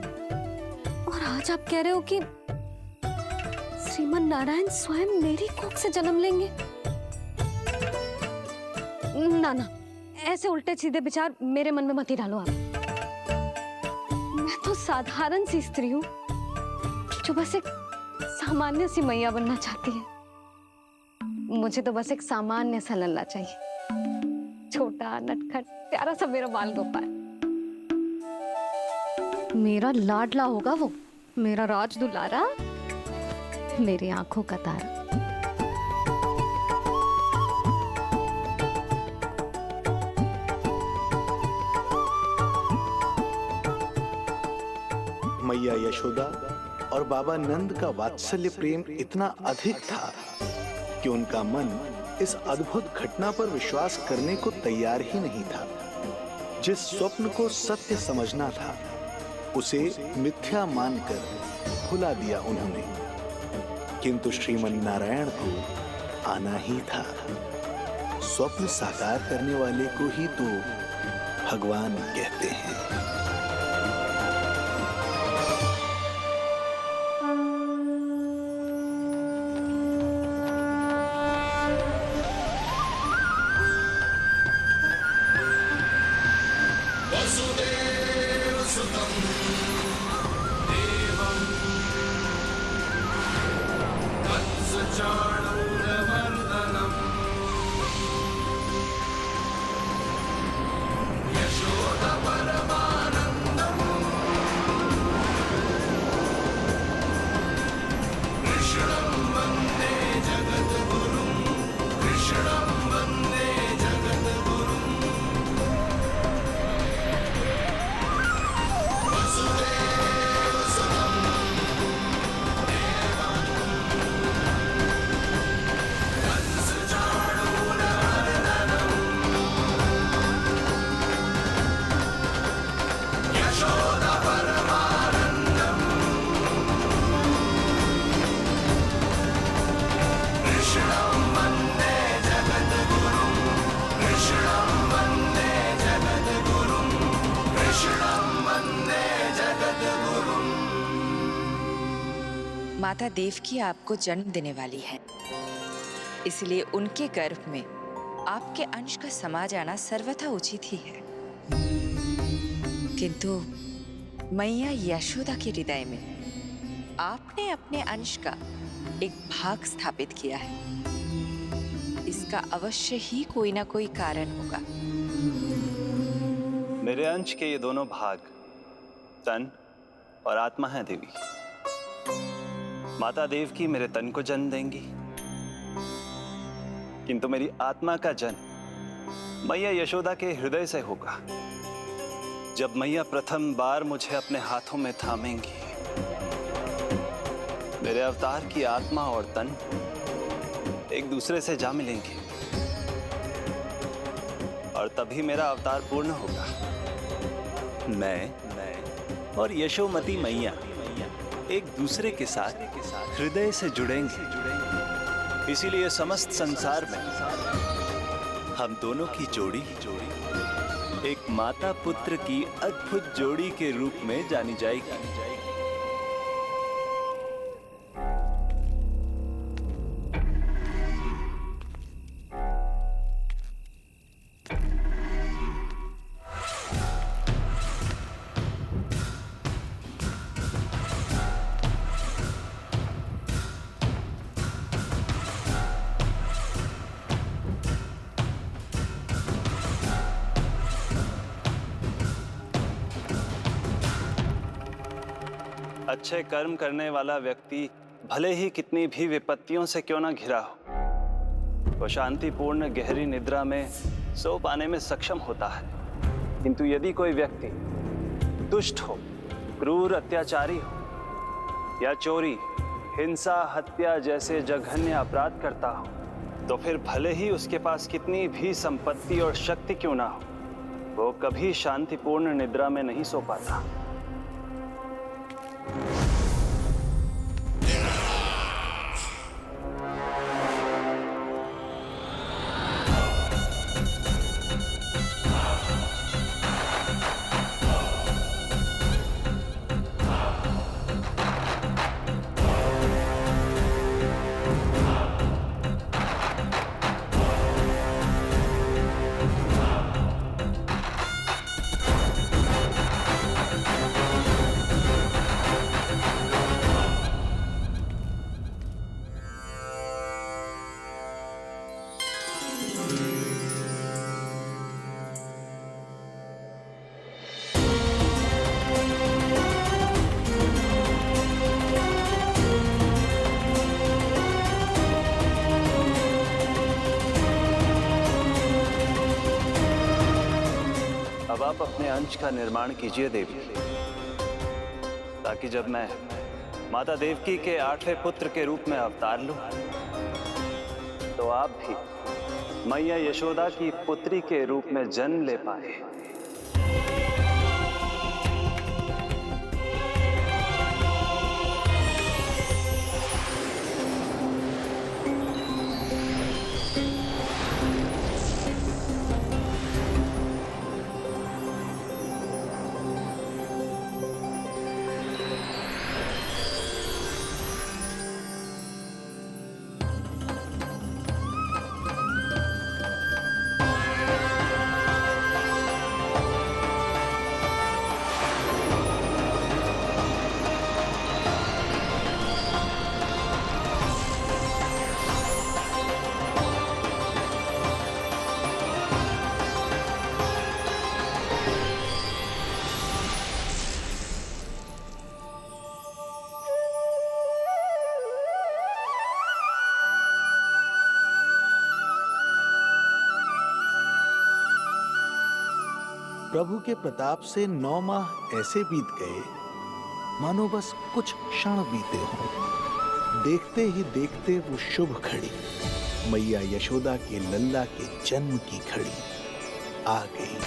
और आज आप कह रहे हो कि श्रीमन नारायण स्वयं मेरी कोख से जन्म लेंगे। ना ना, ऐसे उल्टे सीधे विचार मेरे मन में मत ही डालो आप। मैं तो साधारण सी स्त्री हूँ जो बस एक सामान्य सी मैया बनना चाहती है। मुझे तो बस एक सामान्य सा लल्ला चाहिए, छोटा नटखट प्यारा सा मेरा बाल गोपाल। मेरा लाडला होगा वो, मेरा राज दुलारा, मेरी आंखों का तारा। मैया यशोदा और बाबा नंद का वात्सल्य प्रेम इतना अधिक था कि उनका मन इस अद्भुत घटना पर विश्वास करने को तैयार ही नहीं था। जिस स्वप्न को सत्य समझना था, उसे मिथ्या मानकर भुला दिया उन्होंने। किंतु श्रीमन नारायण को आना ही था। स्वप्न साकार करने वाले को ही तो भगवान कहते हैं। माता देवकी आपको जन्म देने वाली है, इसलिए उनके गर्भ में आपके अंश का समा जाना सर्वथा उचित ही है। किंतु मैया यशोदा के हृदय में आपने अपने अंश का एक भाग स्थापित किया है, इसका अवश्य ही कोई ना कोई कारण होगा। मेरे अंश के ये दोनों भाग तन और आत्मा हैं देवी। माता देवकी मेरे तन को जन्म देंगी, किंतु मेरी आत्मा का जन्म मैया यशोदा के हृदय से होगा। जब मैया प्रथम बार मुझे अपने हाथों में थामेंगी, मेरे अवतार की आत्मा और तन एक दूसरे से जा मिलेंगे और तभी मेरा अवतार पूर्ण होगा। मैं और यशोमती मैया एक दूसरे के साथ हृदय से जुड़ेंगे। इसीलिए समस्त संसार में हम दोनों की जोड़ी एक माता पुत्र की अद्भुत जोड़ी के रूप में जानी जाएगी। अच्छे कर्म करने वाला व्यक्ति भले ही कितनी भी विपत्तियों से क्यों ना घिरा हो, वो शांतिपूर्ण गहरी निद्रा में सो पाने में सक्षम होता है। किंतु यदि कोई व्यक्ति दुष्ट हो, क्रूर अत्याचारी हो या चोरी, हिंसा, हत्या जैसे जघन्य अपराध करता हो, तो फिर भले ही उसके पास कितनी भी संपत्ति और शक्ति क्यों ना हो, वो कभी शांतिपूर्ण निद्रा में नहीं सो पाता। अब आप अपने अंश का निर्माण कीजिए देवी, ताकि जब मैं माता देवकी के 8वें पुत्र के रूप में अवतार लूं, तो आप भी मैया यशोदा की पुत्री के रूप में जन्म ले पाए। प्रभु के प्रताप से 9 माह ऐसे बीत गए मानो बस कुछ क्षण बीते हों। देखते ही देखते वो शुभ घड़ी, मैया यशोदा के लल्ला के जन्म की घड़ी आ गई।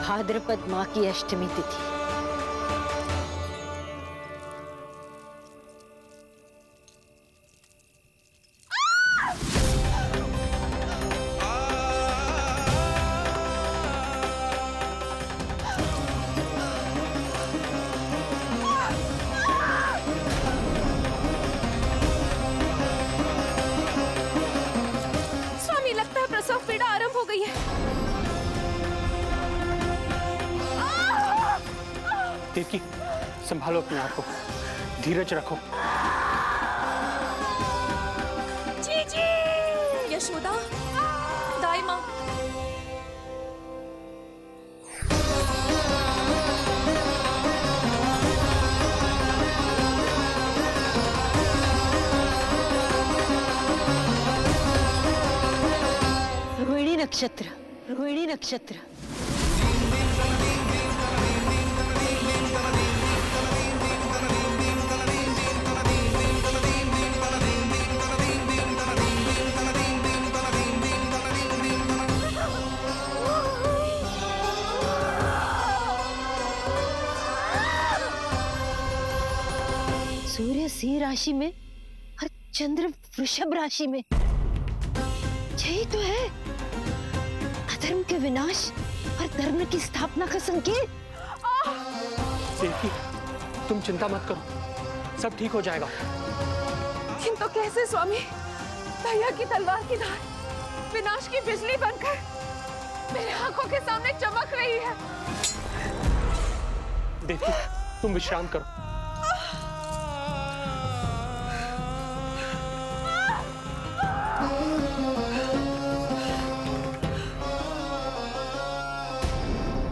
भाद्रपद माह की अष्टमी तिथि। देवकी, संभालो अपने आप को, धीरज रखो। जीजी, यशोदा, दाई माँ। रोहिणी नक्षत्र, रोहिणी नक्षत्र। सूर्य सिंह राशि में और चंद्र वृषभ राशि में, यही तो है अधर्म के विनाश और धर्म की स्थापना का संकेत। देवकी, तुम चिंता मत करो, सब ठीक हो जाएगा। किंतु कैसे स्वामी? भैया की तलवार की धार विनाश की बिजली बनकर मेरे आंखों के सामने चमक रही है। देवकी, तुम विश्राम करो।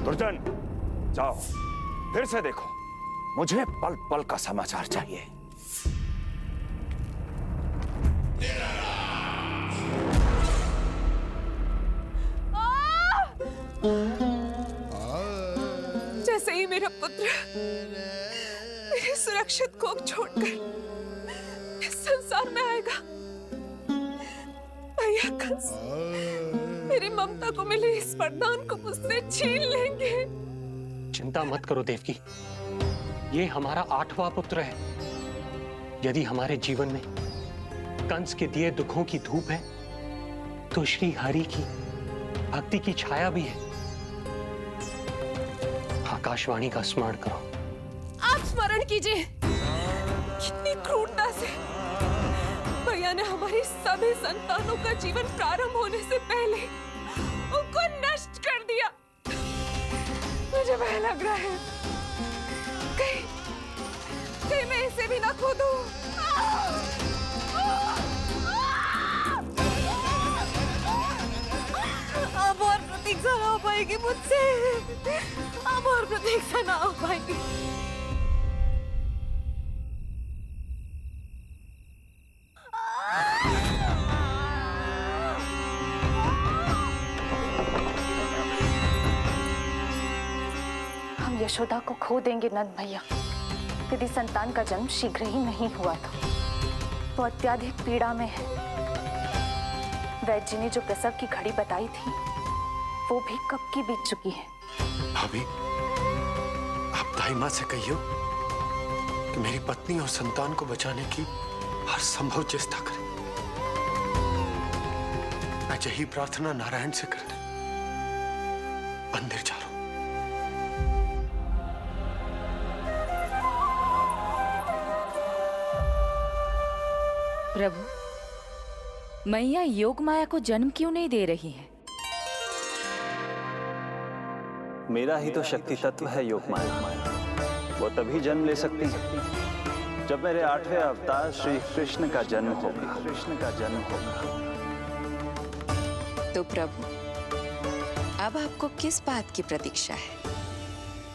दुर्जन, जाओ फिर से देखो, मुझे पल पल का समाचार चाहिए। जैसे ही मेरा पुत्र मेरे सुरक्षित कोख छोड़कर इस संसार में आएगा, भैया कंस मेरी ममता को मिले इस वरदान को मुझसे छीन लेंगे। चिंता मत करो देवकी, ये हमारा 8वां पुत्र है। यदि हमारे जीवन में कंस के दिए दुखों की धूप है, तो श्री हरि की भक्ति की छाया भी है। आकाशवाणी का स्मरण करो। आप स्मरण कीजिए। कितनी क्रूरता से भैया ने हमारी सभी संतानों का जीवन प्रारंभ होने से पहले उनको नष्ट कर दिया। मुझे भय लग रहा है, कहीं मैं इसे भी ना खो दूं। अब और प्रतीक्षा ना हो पाएगी मुझसे, अब और प्रतीक्षा ना हो पाएगी। हम यशोदा को खो देंगे नंद भैया। यदि संतान का जन्म शीघ्र ही नहीं हुआ तो अत्यधिक पीड़ा में है। वैद्य जी ने जो प्रसव की घड़ी बताई थी, वो भी कब की बीत चुकी है। भाभी, आप दाई माँ से कहियो कि मेरी पत्नी और संतान को बचाने की हर संभव चेष्टा करें। मैं यही प्रार्थना नारायण से करने मंदिर जा रहा हूं। प्रभु, मैया योग माया को जन्म क्यों नहीं दे रही है? मेरा ही तो शक्ति तत्व है योग माया। वो तभी जन्म ले सकती है जब मेरे 8वें अवतार श्री कृष्ण का जन्म होगा। तो प्रभु, अब आपको किस बात की प्रतीक्षा है?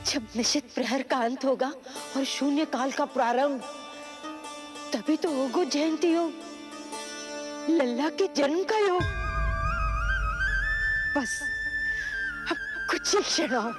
जब निश्चित प्रहर का अंत होगा और शून्य काल का प्रारंभ, तभी तो होगा जयंती योग, लल्ला के जन्म का योग। बस अब कुछ ही क्षणों।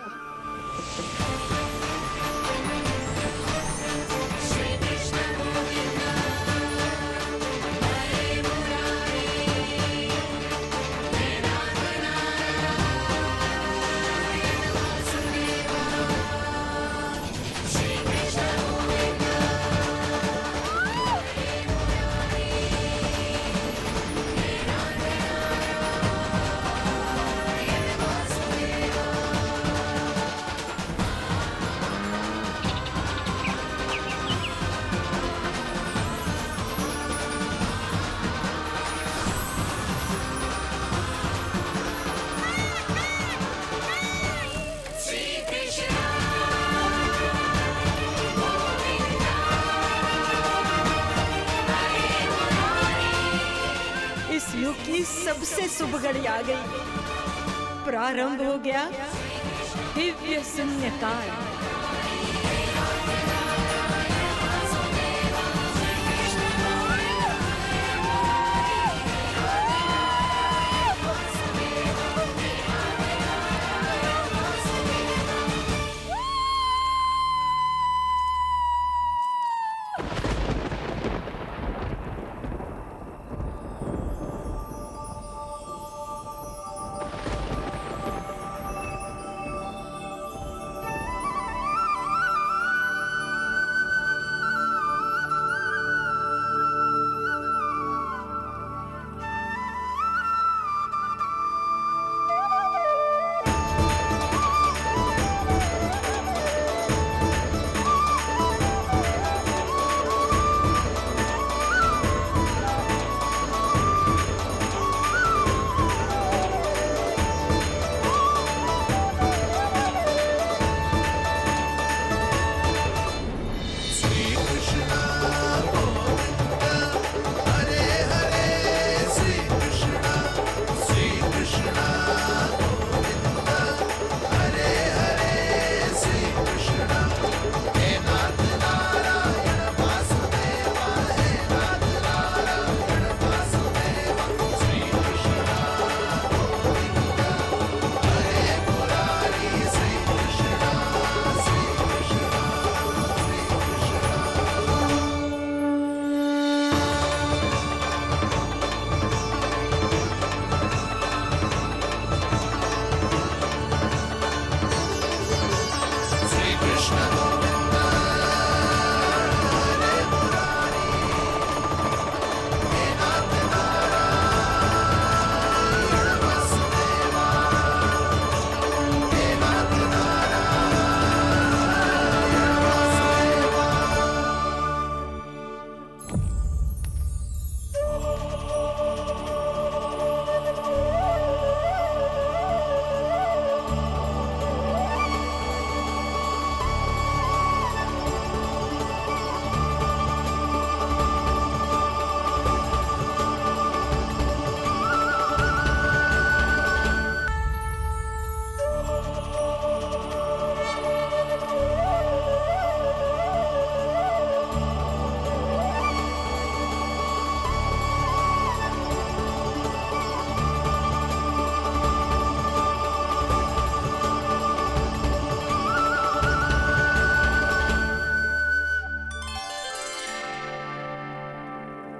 की सबसे शुभ घड़ी आ गई। प्रारंभ हो गया दिव्य शून्यकाल।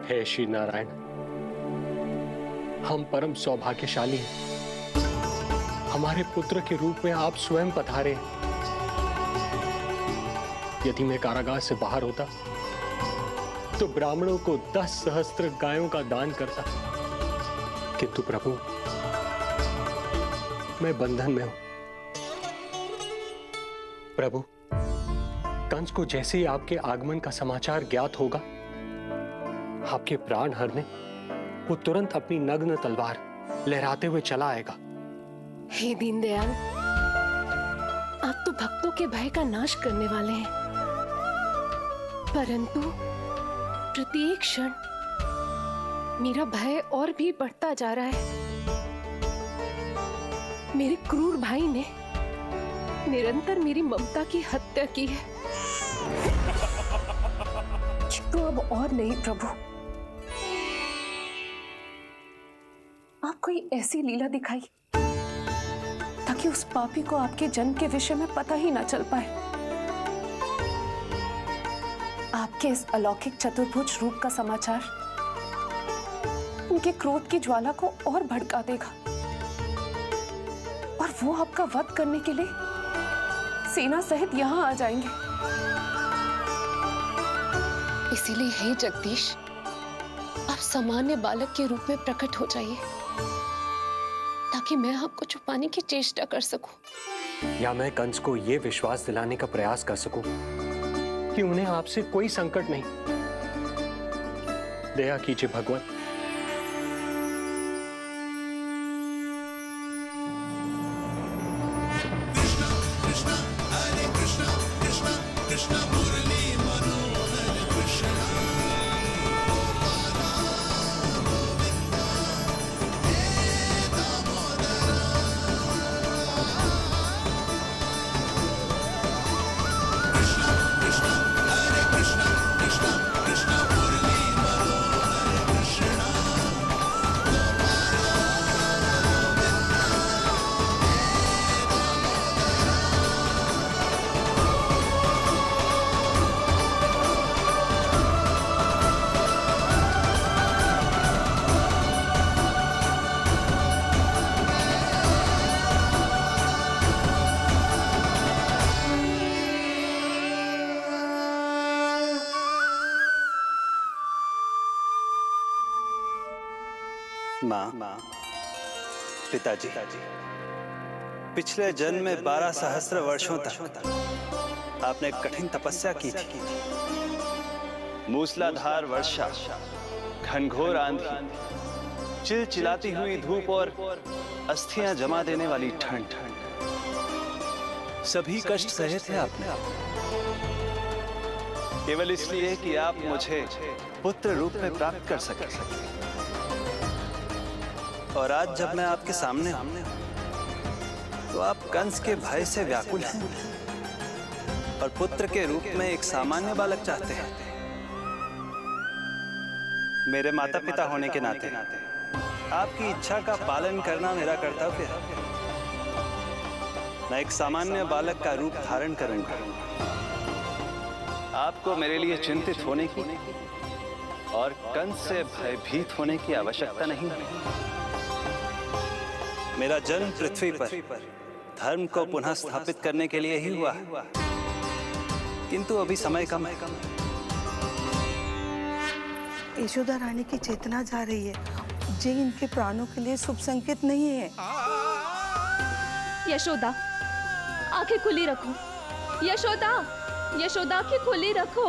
हे श्री नारायण, हम परम सौभाग्यशाली हैं। हमारे पुत्र के रूप में आप स्वयं पधारे। यदि मैं कारागार से बाहर होता तो ब्राह्मणों को 10 सहस्त्र गायों का दान करता, किंतु प्रभु मैं बंधन में हूं। प्रभु, कंस को जैसे ही आपके आगमन का समाचार ज्ञात होगा, आपके प्राण हरने वो तुरंत अपनी नग्न तलवार लहराते हुए चला आएगा। हे दीनदयाल, आप तो भक्तों के भय का नाश करने वाले हैं, परंतु प्रत्येक क्षण मेरा भय और भी बढ़ता जा रहा है। मेरे क्रूर भाई ने निरंतर मेरी ममता की हत्या की है। तो अब और नहीं प्रभु, आप कोई ऐसी लीला दिखाई ताकि उस पापी को आपके जन्म के विषय में पता ही ना चल पाए। आपके इस अलौकिक चतुर्भुज रूप का समाचार उनके क्रोध की ज्वाला को और भड़का देगा और वो आपका वध करने के लिए सेना सहित यहाँ आ जाएंगे। इसीलिए हे जगदीश, आप सामान्य बालक के रूप में प्रकट हो जाइए ताकि मैं आपको छुपाने की चेष्टा कर सकूं। या मैं कंस को यह विश्वास दिलाने का प्रयास कर सकूं कि उन्हें आपसे कोई संकट नहीं। दया कीजिए भगवान। माँ, पिताजी, पिछले जन्म में 12 सहस्त्र वर्षों तक आपने कठिन तपस्या की थी। मूसलाधार वर्षा, घनघोर आंधी, चिलचिलाती हुई धूप और अस्थियां जमा देने वाली ठंड, सभी कष्ट सहे थे आपने, केवल इसलिए कि आप मुझे पुत्र रूप में प्राप्त कर सके। और आज जब मैं आपके सामने हूं, तो आप कंस के भय से व्याकुल हैं और पुत्र के रूप में एक सामान्य बालक चाहते हैं। मेरे माता पिता होने के नाते आपकी इच्छा का पालन करना मेरा कर्तव्य है। मैं एक सामान्य बालक का रूप धारण करूंगा। आपको मेरे लिए चिंतित होने की और कंस से भयभीत होने की आवश्यकता नहीं है। मेरा जन्म पृथ्वी पर धर्म को पुनः स्थापित करने के लिए ही हुआ है, किंतु अभी समय कम है। यशोदा रानी की चेतना जा रही है, ये इनके प्राणों के लिए शुभ संकेत नहीं है। यशोदा, आंखें खुली रखो। यशोदा, यशोदा, आंखें खुली रखो।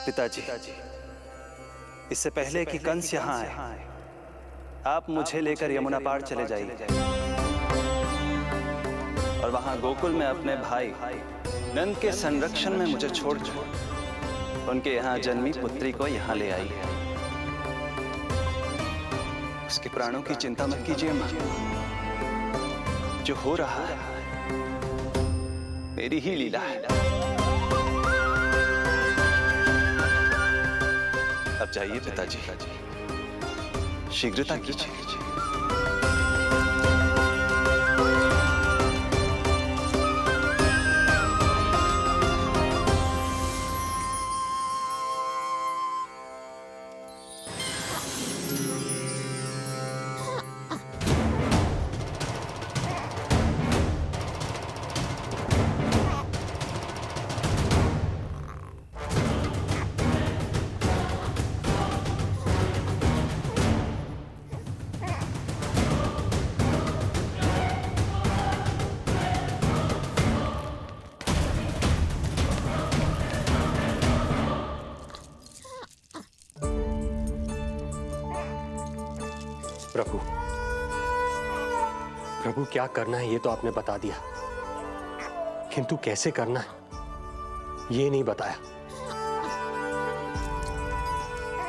पिताजी, इससे पहले कि कंस यहाँ आए, आप मुझे लेकर यमुना पार चले जाइए और वहां गोकुल में अपने भाई नंद के संरक्षण में मुझे छोड़ उनके यहाँ जन्मी पुत्री को यहाँ ले आइए। उसके प्राणों की चिंता मत कीजिए मां, जो हो रहा है मेरी ही लीला है। अब जाइए पिताजी, शीघ्रता कीजिए। प्रभु, प्रभु क्या करना है ये तो आपने बता दिया, किंतु कैसे करना है ये नहीं बताया।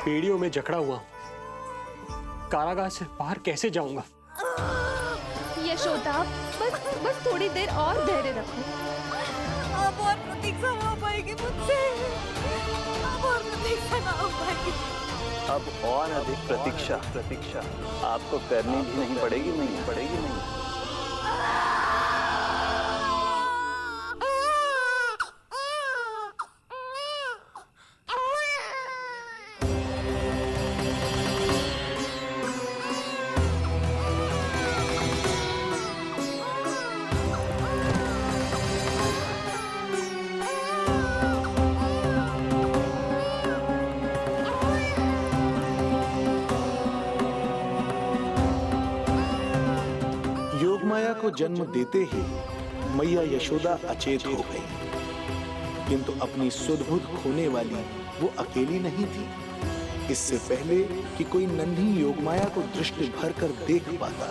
पीढ़ियों में जकड़ा हुआ हूं, कारागार से बाहर कैसे जाऊंगा? यशोदा, बस थोड़ी देर और धैर्य रखो। अब और प्रतीक्षा ना हो पाएगी मुझसे, अब और प्रतीक्षा ना हो पाएगी। अब और अधिक प्रतीक्षा आपको करनी भी नहीं पड़ेगी। योगमाया को जन्म देते ही मैया यशोदा अचेत हो गई, किंतु अपनी सुध-बुध खोने वाली वो अकेली नहीं थी। इससे पहले कि कोई नन्ही योगमाया को दृष्टि भर कर देख पाता,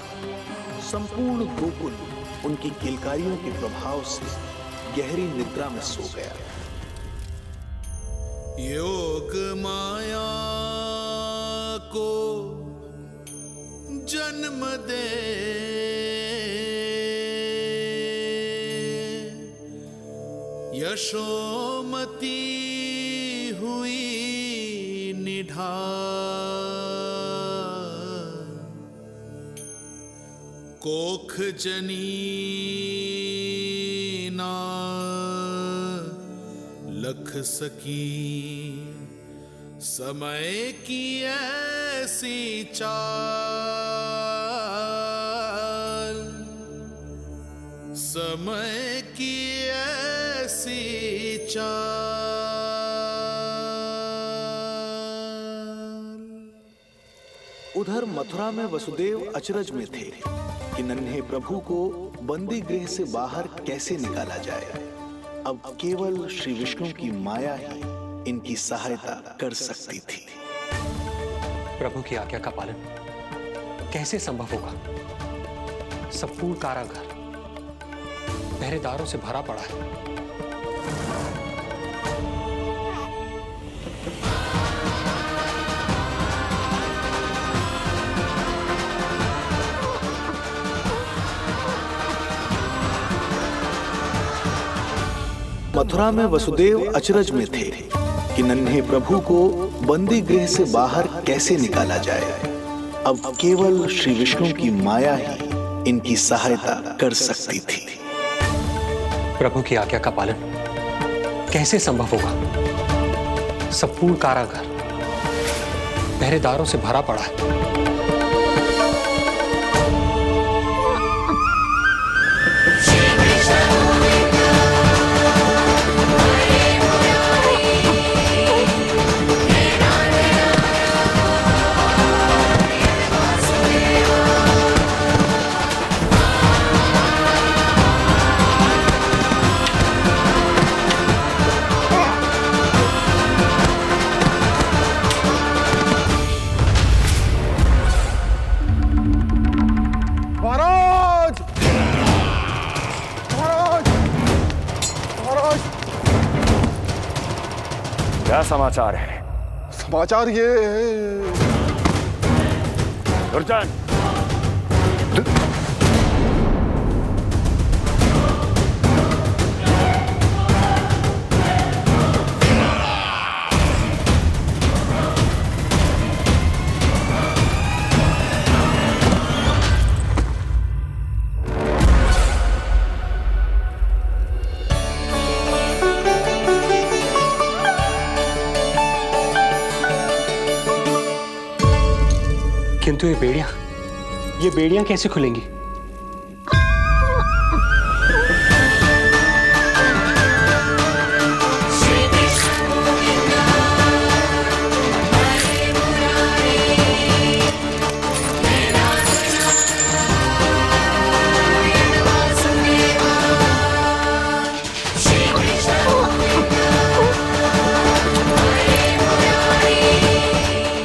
संपूर्ण गोकुल उनकी किलकारियों के प्रभाव से गहरी निद्रा में सो गया। योग माया को जन्म दे यशोमती हुई निढाल, कोख जनी ना लख सकी, समय की ऐसी चाल, समय की ऐसी चाल। उधर मथुरा में वसुदेव अचरज में थे कि नन्हे प्रभु को बंदी गृह से बाहर कैसे निकाला जाए। अब केवल श्री विष्णु की माया ही इनकी सहायता कर सकती थी। प्रभु की आज्ञा का पालन कैसे संभव होगा? संपूर्ण कारागार पहरेदारों से भरा पड़ा है। मथुरा में वसुदेव अचरज में थे कि नन्हे प्रभु को बंदी गृह से बाहर कैसे निकाला जाए। अब केवल श्री विष्णु की माया ही इनकी सहायता कर सकती थी। प्रभु की आज्ञा का पालन कैसे संभव होगा? संपूर्ण कारागार पहरेदारों से भरा पड़ा है। क्या समाचार है? समाचार ये दुर्जन, किंतु ये बेड़ियां कैसे खुलेंगी?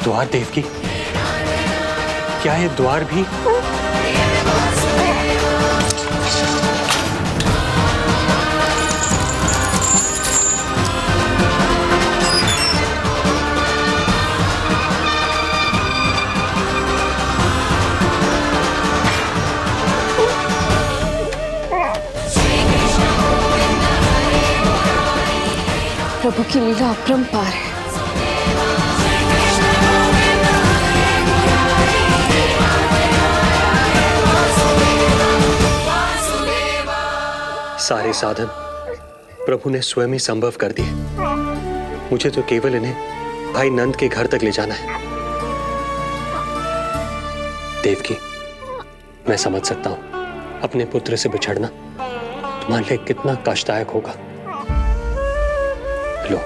द्वार देवकी, क्या ये द्वार भी? प्रभु की लीला अपरंपार है। सारे साधन प्रभु ने स्वयं ही संभव कर दिए। मुझे तो केवल इन्हें भाई नंद के घर तक ले जाना है। देवकी, मैं समझ सकता हूं अपने पुत्र से बिछड़ना तुम्हारे लिए कितना कष्टदायक होगा। लो,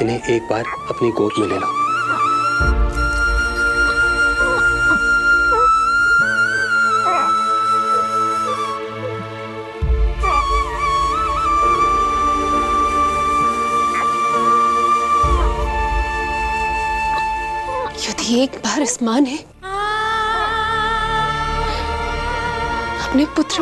इन्हें एक बार अपनी गोद में ले लो। यदि एक बार इस मां ने अपने पुत्र